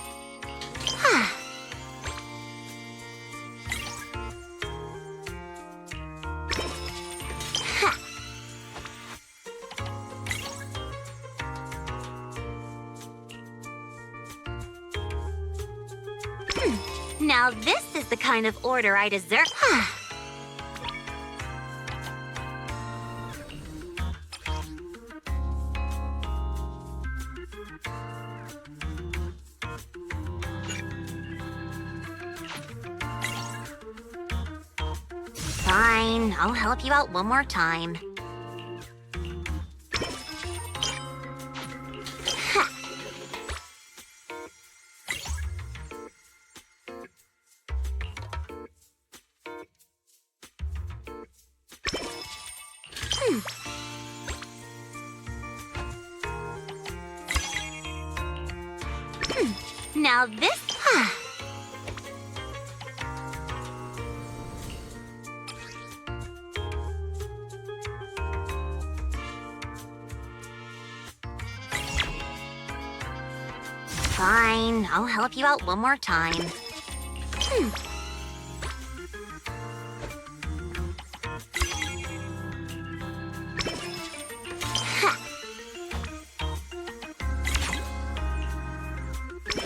Now this is the kind of order I deserve. Fine, I'll help you out one more time. Now this... Fine, I'll help you out one more time.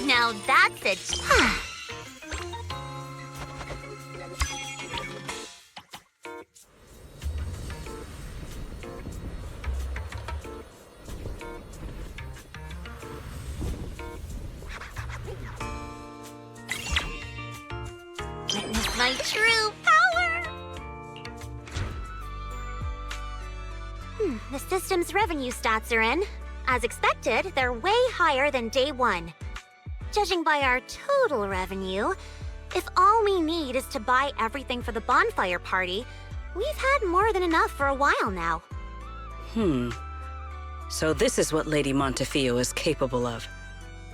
Now that's it. Witness my true power! The system's revenue stats are in. As expected, they're way higher than day one. Judging by our total revenue, if all we need is to buy everything for the bonfire party, we've had more than enough for a while now. So this is what Lady Montefiore is capable of.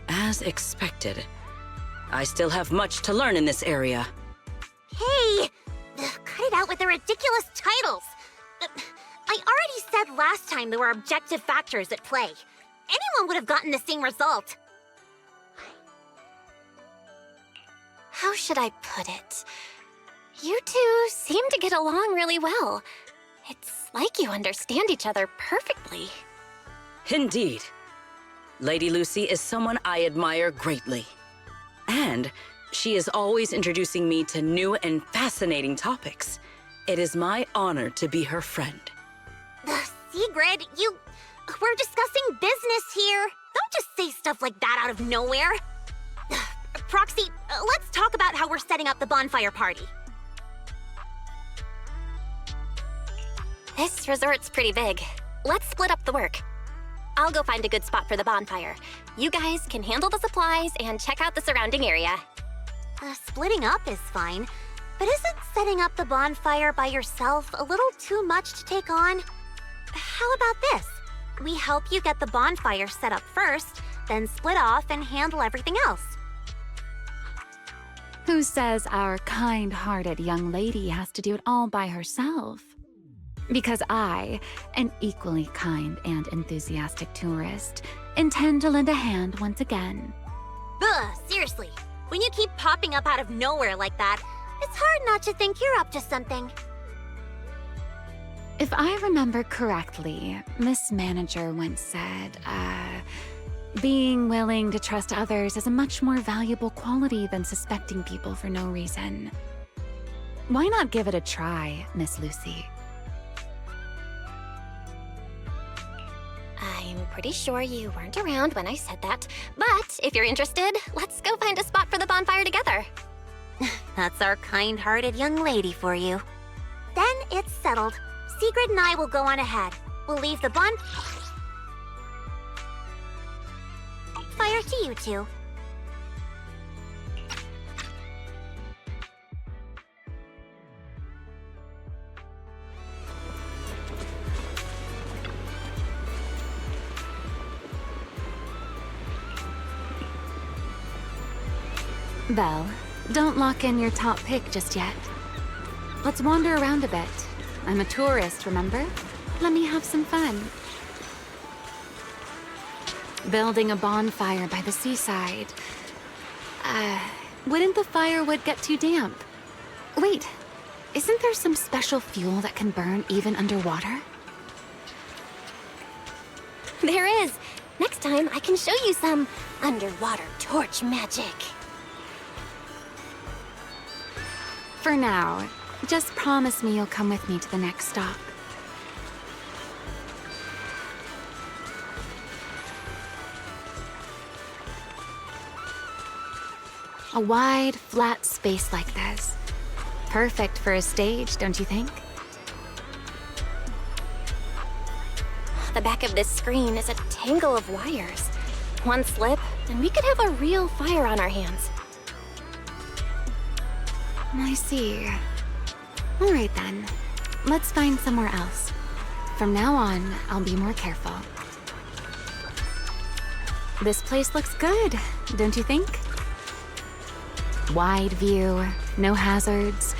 As expected. I still have much to learn in this area. Hey! Cut it out with the ridiculous titles! I already said last time there were objective factors at play. Anyone would have gotten the same result. How should I put it? You two seem to get along really well. It's like you understand each other perfectly. Indeed. Lady Lucy is someone I admire greatly. And she is always introducing me to new and fascinating topics. It is my honor to be her friend. Sigrid, you... We're discussing business here. Don't just say stuff like that out of nowhere. Proxy, let's talk about how we're setting up the bonfire party. This resort's pretty big. Let's split up the work. I'll go find a good spot for the bonfire. You guys can handle the supplies and check out the surrounding area. Splitting up is fine, but isn't setting up the bonfire by yourself a little too much to take on? How about this? We help you get the bonfire set up first, then split off and handle everything else. Who says our kind-hearted young lady has to do it all by herself? Because I, an equally kind and enthusiastic tourist, intend to lend a hand once again. Ugh, seriously. When you keep popping up out of nowhere like that, it's hard not to think you're up to something. If I remember correctly, Miss Manager once said, being willing to trust others is a much more valuable quality than suspecting people for no reason. Why not give it a try, Miss Lucy? I'm pretty sure you weren't around when I said that, but if you're interested, let's go find a spot for the bonfire together. That's our kind-hearted young lady for you. Then it's settled. Sigrid and I will go on ahead. We'll leave the bonfire to you two. Belle, don't lock in your top pick just yet. Let's wander around a bit. I'm a tourist, remember? Let me have some fun. Building a bonfire by the seaside. Wouldn't the firewood get too damp? Wait, isn't there some special fuel that can burn even underwater? There is. Next time, I can show you some underwater torch magic. For now, just promise me you'll come with me to the next stop. A wide, flat space like this. Perfect for a stage, don't you think? The back of this screen is a tangle of wires. One slip, and we could have a real fire on our hands. I see. All right then, let's find somewhere else. From now on, I'll be more careful. This place looks good, don't you think? Wide view, no hazards.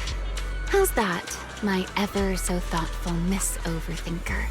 How's that, my ever so thoughtful Miss Overthinker?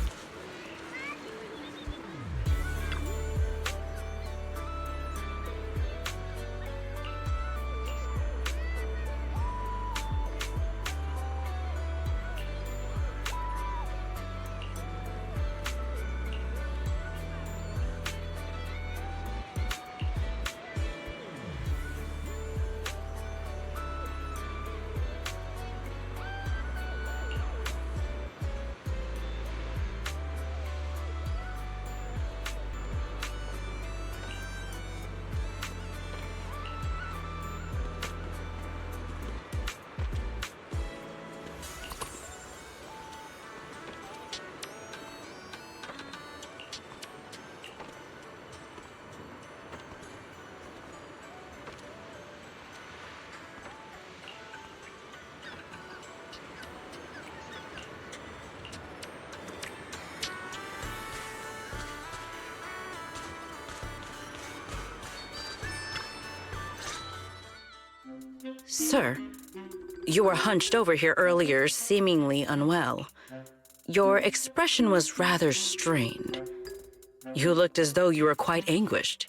Sir, you were hunched over here earlier, seemingly unwell. Your expression was rather strained. You looked as though you were quite anguished.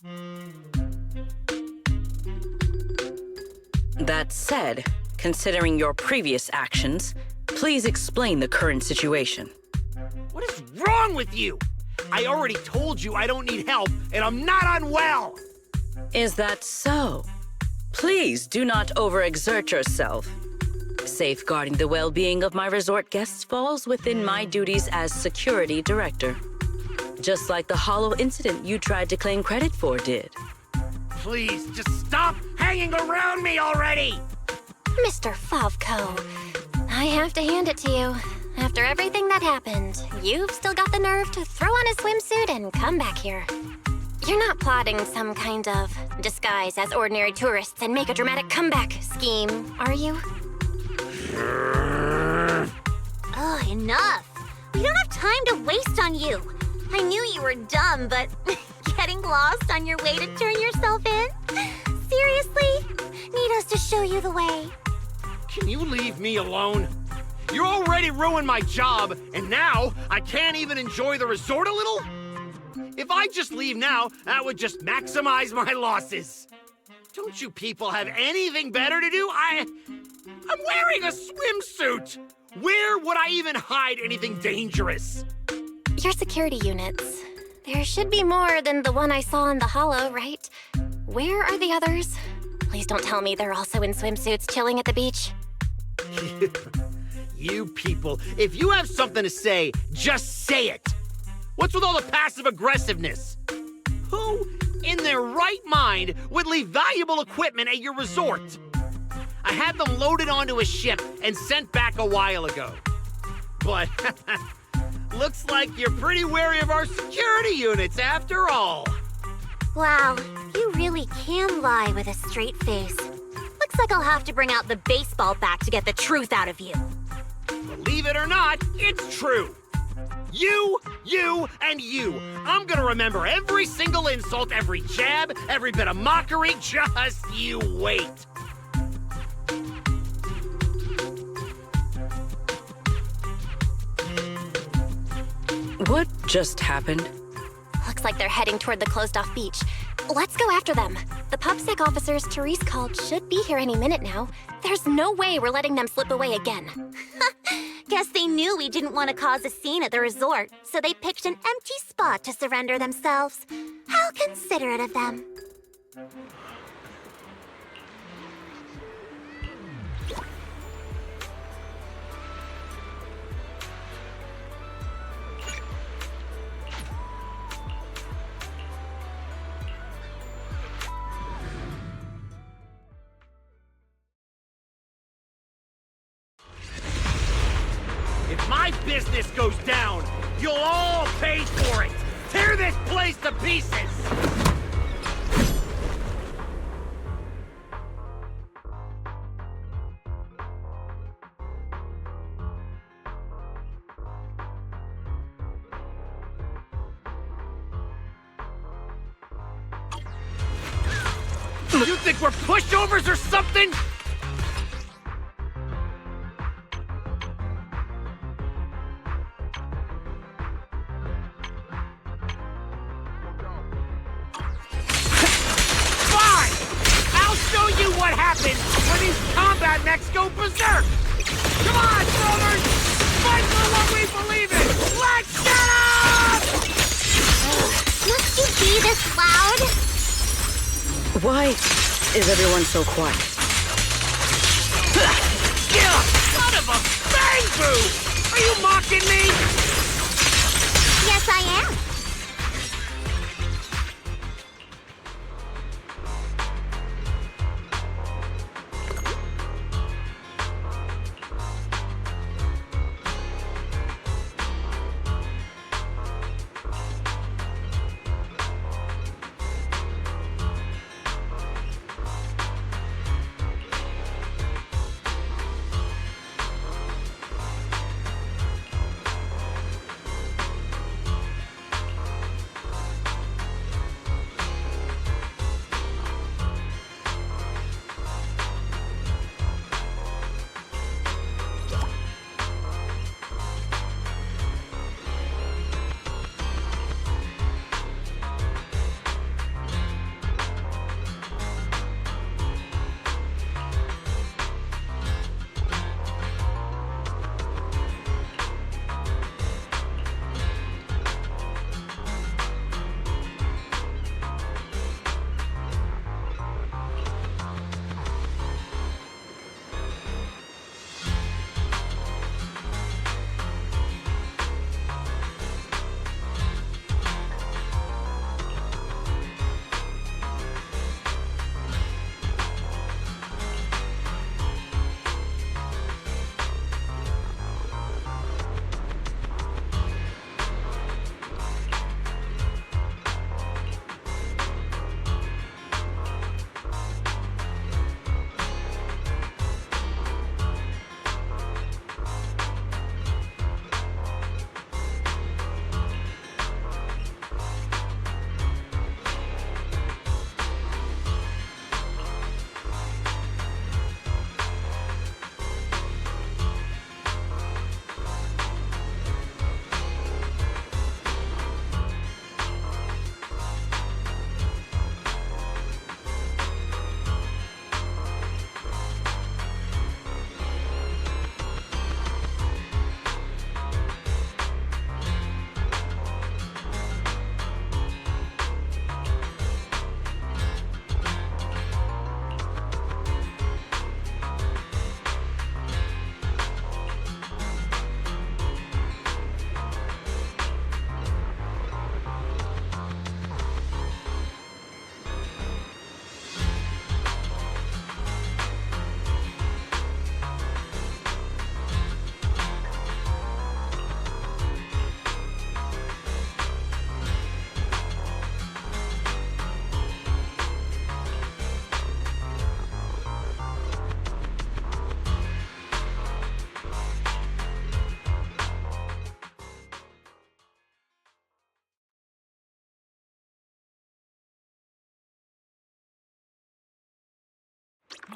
That said, considering your previous actions, please explain the current situation. What is wrong with you? I already told you I don't need help, and I'm not unwell! Is that so? Please do not overexert yourself. Safeguarding the well-being of my resort guests falls within my duties as security director. Just like the hollow incident you tried to claim credit for did. Please, just stop hanging around me already! Mr. Favko, I have to hand it to you. After everything that happened, you've still got the nerve to throw on a swimsuit and come back here. You're not plotting some kind of disguise as ordinary tourists and make a dramatic comeback scheme, are you? Oh, enough. We don't have time to waste on you. I knew you were dumb, but getting lost on your way to turn yourself in? Seriously? Need us to show you the way? Can you leave me alone? You already ruined my job, and now I can't even enjoy the resort a little? If I just leave now, that would just maximize my losses. Don't you people have anything better to do? I'm wearing a swimsuit! Where would I even hide anything dangerous? Your security units. There should be more than the one I saw in the hollow, right? Where are the others? Please don't tell me they're also in swimsuits chilling at the beach. You people, if you have something to say, just say it. What's with all the passive aggressiveness? Who in their right mind would leave valuable equipment at your resort? I had them loaded onto a ship and sent back a while ago. But looks like you're pretty wary of our security units after all. Wow, you really can lie with a straight face. Looks like I'll have to bring out the baseball bat to get the truth out of you. Believe it or not, it's true. You, and you. I'm gonna remember every single insult, every jab, every bit of mockery. Just you wait. What just happened? Looks like they're heading toward the closed-off beach. Let's go after them. The PubSec officers Therese called should be here any minute now. There's no way we're letting them slip away again. Guess they knew we didn't want to cause a scene at the resort, so they picked an empty spot to surrender themselves. How considerate of them. If my business goes down, you'll all pay for it. Tear this place to pieces. You think we're pushovers or something? Fine! I'll show you what happens when these combat mechs go berserk! Come on, brothers! Fight for what we believe in! Let's get up! Must you be this loud? Why is everyone so quiet? Son of a bang-boo! Are you mocking me? Yes, I am.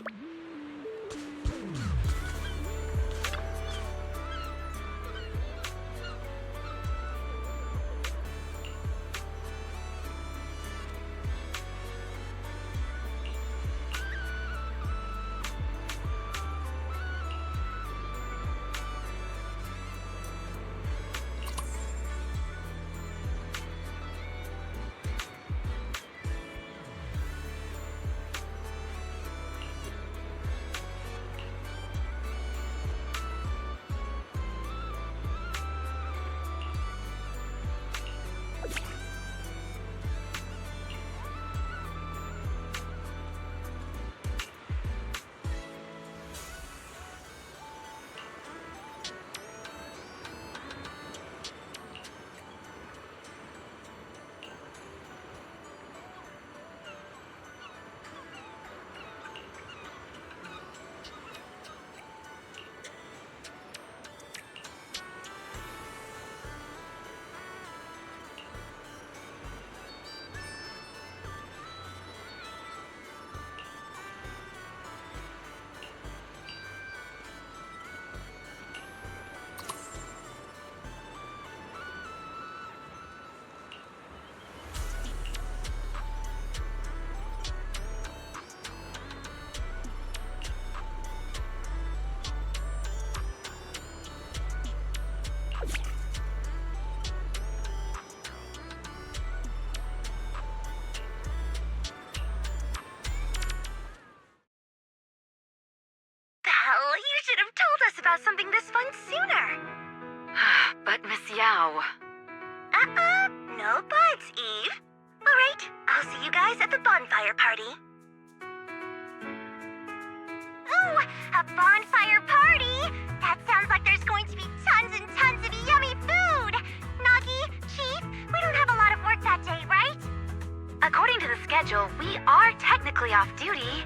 Belle, you should have told us about something this fun sooner. But Miss Yao... No buts, Eve. All right, I'll see you guys at the bonfire party. Ooh, a bonfire party? That sounds like there's going to be tons and tons of yummy food. Nagi, Chief, we don't have a lot of work that day, right? According to the schedule, we are technically off duty.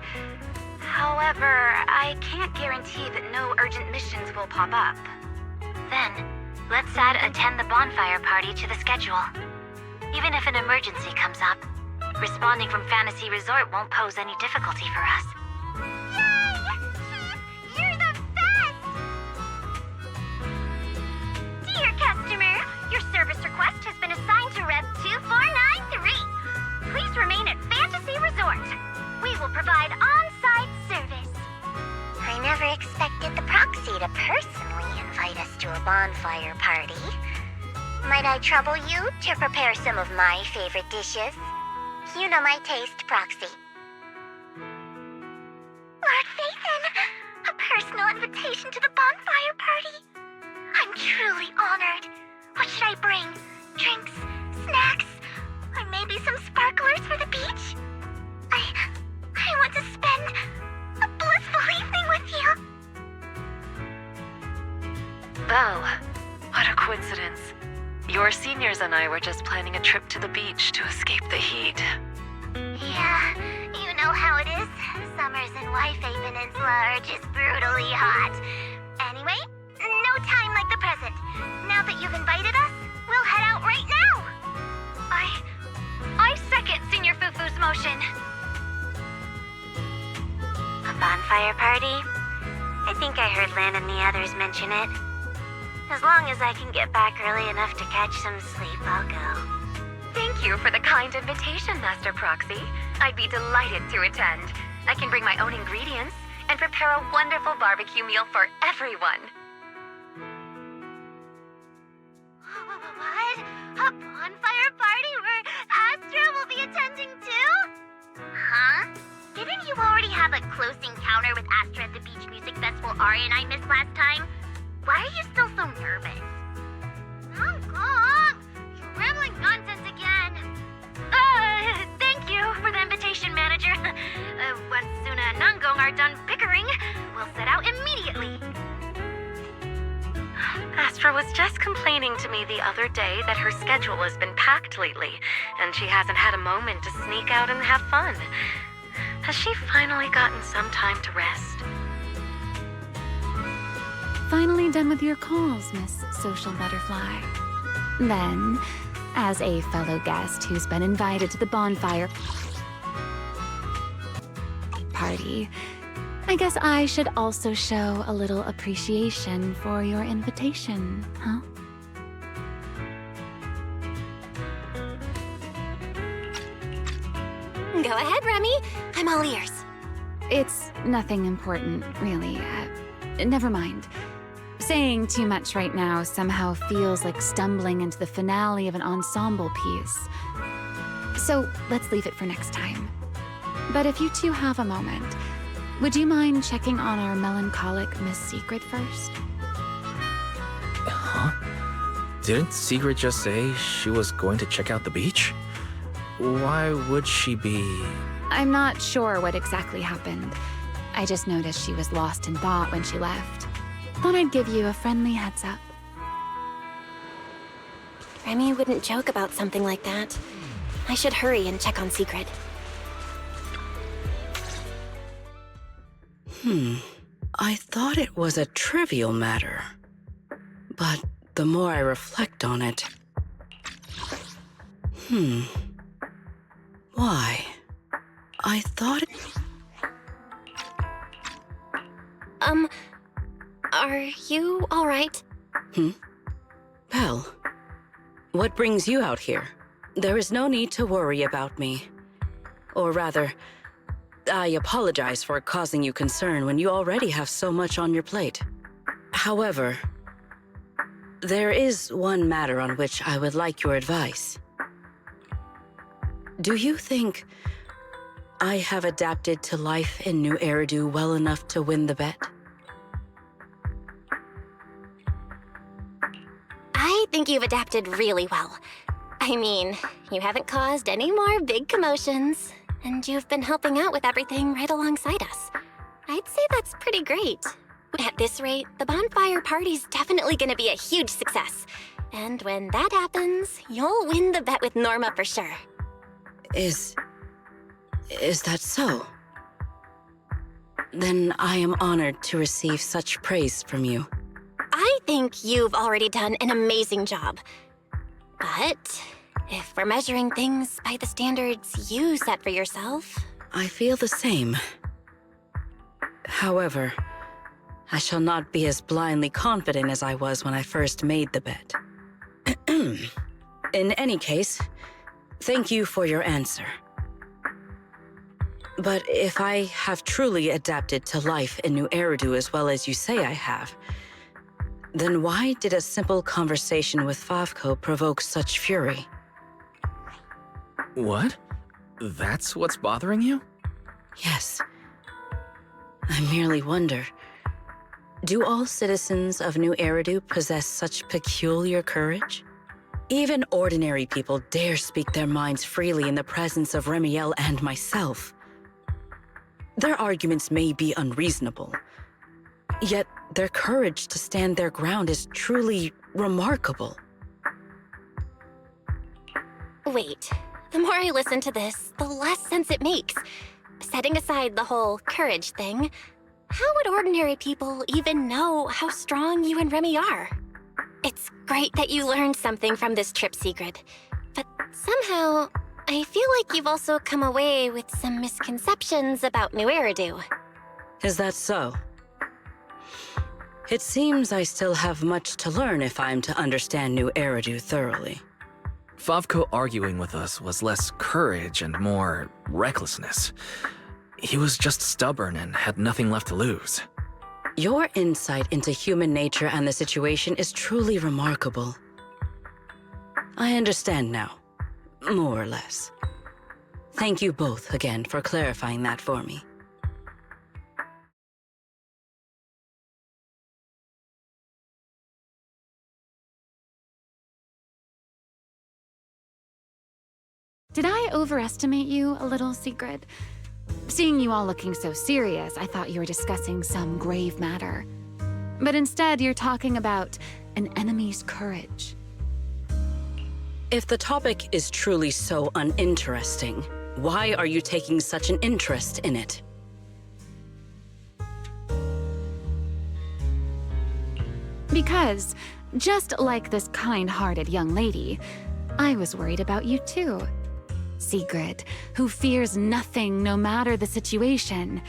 However, I can't guarantee that no urgent missions will pop up. Then, let's add attend the bonfire party to the schedule. Even if an emergency comes up, responding from Fantasy Resort won't pose any difficulty for us. Yay! Chief, you're the best! Dear customer, your service request has been assigned to Rev 2493. Please remain at Fantasy Resort. We will provide on-site service. I never expected the proxy to personally invite us to a bonfire party. Might I trouble you to prepare some of my favorite dishes? You know my taste, Proxy. Lord Phaethon, a personal invitation to the bonfire party. I'm truly honored. What should I bring? Drinks, snacks, or maybe some sparklers for the beach? I want to spend a blissful evening with you. Belle, what a coincidence. Your seniors and I were just planning a trip to the beach to escape the heat. Yeah, you know how it is. Summers in Wi-Fi Peninsula are just brutally hot. Anyway, no time like the present. Now that you've invited us, we'll head out right now. I second Senior Fufu's motion. A bonfire party? I think I heard Lan and the others mention it. As long as I can get back early enough to catch some sleep, I'll go. Thank you for the kind invitation, Master Proxy. I'd be delighted to attend. I can bring my own ingredients and prepare a wonderful barbecue meal for everyone. What? A bonfire party where Astra will be attending too? Huh? Didn't you already have a close encounter with Astra at the Beach Music Festival Ari and I missed last time? Why are you still so nervous? Hong Kong! You're rambling nonsense again. Thank you for the invitation, manager. Once Suna and Nangong are done bickering, we'll set out immediately. Astra was just complaining to me the other day that her schedule has been packed lately, and she hasn't had a moment to sneak out and have fun. Has she finally gotten some time to rest? Finally done with your calls, Miss Social Butterfly. Then, as a fellow guest who's been invited to the bonfire party, I guess I should also show a little appreciation for your invitation, huh? Go ahead, Remy. I'm all ears. It's nothing important, really. Never mind. Saying too much right now somehow feels like stumbling into the finale of an ensemble piece. So let's leave it for next time. But if you two have a moment, would you mind checking on our melancholic Miss Secret first? Huh? Didn't Secret just say she was going to check out the beach? Why would she be... I'm not sure what exactly happened. I just noticed she was lost in thought when she left. Thought I'd give you a friendly heads up. Remy wouldn't joke about something like that. I should hurry and check on Secret. I thought it was a trivial matter. But the more I reflect on it... Why? I thought it... Are you all right? Belle, what brings you out here? There is no need to worry about me. Or rather, I apologize for causing you concern when you already have so much on your plate. However, there is one matter on which I would like your advice. Do you think I have adapted to life in New Eridu well enough to win the bet? I think you've adapted really well. I mean, you haven't caused any more big commotions, and you've been helping out with everything right alongside us. I'd say that's pretty great. At this rate, the bonfire party's definitely gonna be a huge success. And when that happens, you'll win the bet with Norma for sure. Is that so? Then I am honored to receive such praise from you. I think you've already done an amazing job. But if we're measuring things by the standards you set for yourself... I feel the same. However, I shall not be as blindly confident as I was when I first made the bet. In any case, thank you for your answer. But if I have truly adapted to life in New Eridu as well as you say I have, then why did a simple conversation with Favco provoke such fury? What? That's what's bothering you? Yes. I merely wonder, do all citizens of New Eridu possess such peculiar courage? Even ordinary people dare speak their minds freely in the presence of Remiel and myself. Their arguments may be unreasonable, yet their courage to stand their ground is truly remarkable. Wait, the more I listen to this, the less sense it makes. Setting aside the whole courage thing, how would ordinary people even know how strong you and Remy are? It's great that you learned something from this trip, Secret, but somehow, I feel like you've also come away with some misconceptions about New Eridu. Is that so? It seems I still have much to learn if I'm to understand New Eridu thoroughly. Favco arguing with us was less courage and more recklessness. He was just stubborn and had nothing left to lose. Your insight into human nature and the situation is truly remarkable. I understand now, more or less. Thank you both again for clarifying that for me. Did I overestimate you a little, Secret? Seeing you all looking so serious, I thought you were discussing some grave matter. But instead, you're talking about an enemy's courage. If the topic is truly so uninteresting, why are you taking such an interest in it? Because, just like this kind-hearted young lady, I was worried about you too. Secret, who fears nothing no matter the situation,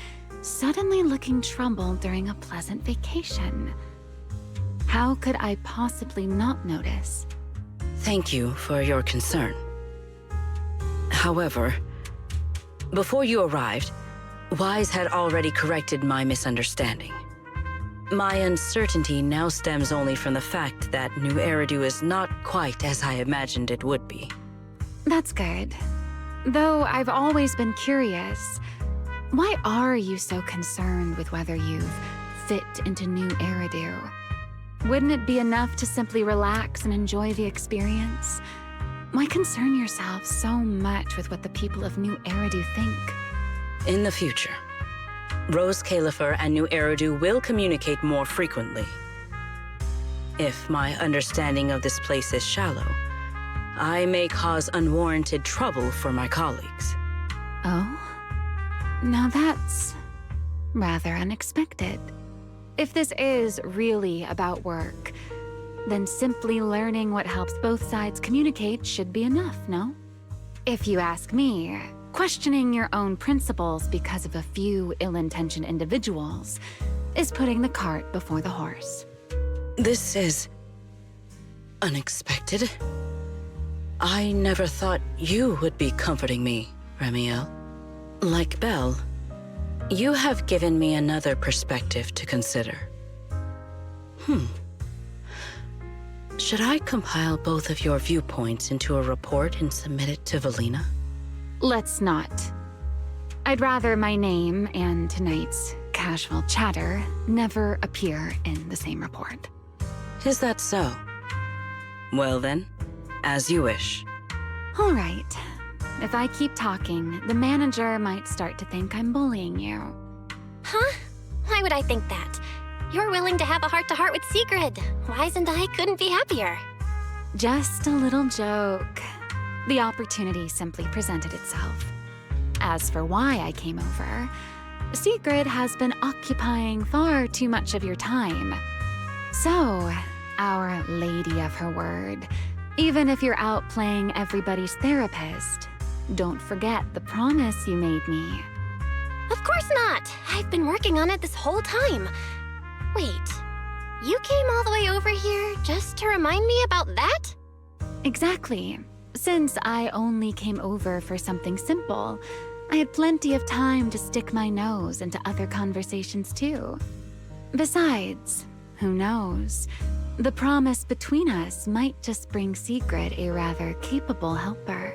suddenly looking troubled during a pleasant vacation. How could I possibly not notice? Thank you for your concern. However, before you arrived, Wise had already corrected my misunderstanding. My uncertainty now stems only from the fact that New Eridu is not quite as I imagined it would be. That's good. Though I've always been curious, why are you so concerned with whether you've fit into New Eridu? Wouldn't it be enough to simply relax and enjoy the experience? Why concern yourself so much with what the people of New Eridu think? In the future, Rose Califer and New Eridu will communicate more frequently. If my understanding of this place is shallow, I may cause unwarranted trouble for my colleagues. Oh? Now that's rather unexpected. If this is really about work, then simply learning what helps both sides communicate should be enough, no? If you ask me, questioning your own principles because of a few ill-intentioned individuals is putting the cart before the horse. This is unexpected. I never thought you would be comforting me, Remiel. Like Belle, you have given me another perspective to consider. Should I compile both of your viewpoints into a report and submit it to Valina? Let's not. I'd rather my name and tonight's casual chatter never appear in the same report. Is that so? Well then, as you wish. All right. If I keep talking, the manager might start to think I'm bullying you. Huh? Why would I think that? You're willing to have a heart-to-heart with Sigrid. Wise and I couldn't be happier. Just a little joke. The opportunity simply presented itself. As for why I came over, Sigrid has been occupying far too much of your time. So, our lady of her word, even if you're out playing everybody's therapist, don't forget the promise you made me. Of course not! I've been working on it this whole time. Wait, you came all the way over here just to remind me about that? Exactly. Since I only came over for something simple, I had plenty of time to stick my nose into other conversations too. Besides, who knows? The promise between us might just bring Sigrid a rather capable helper.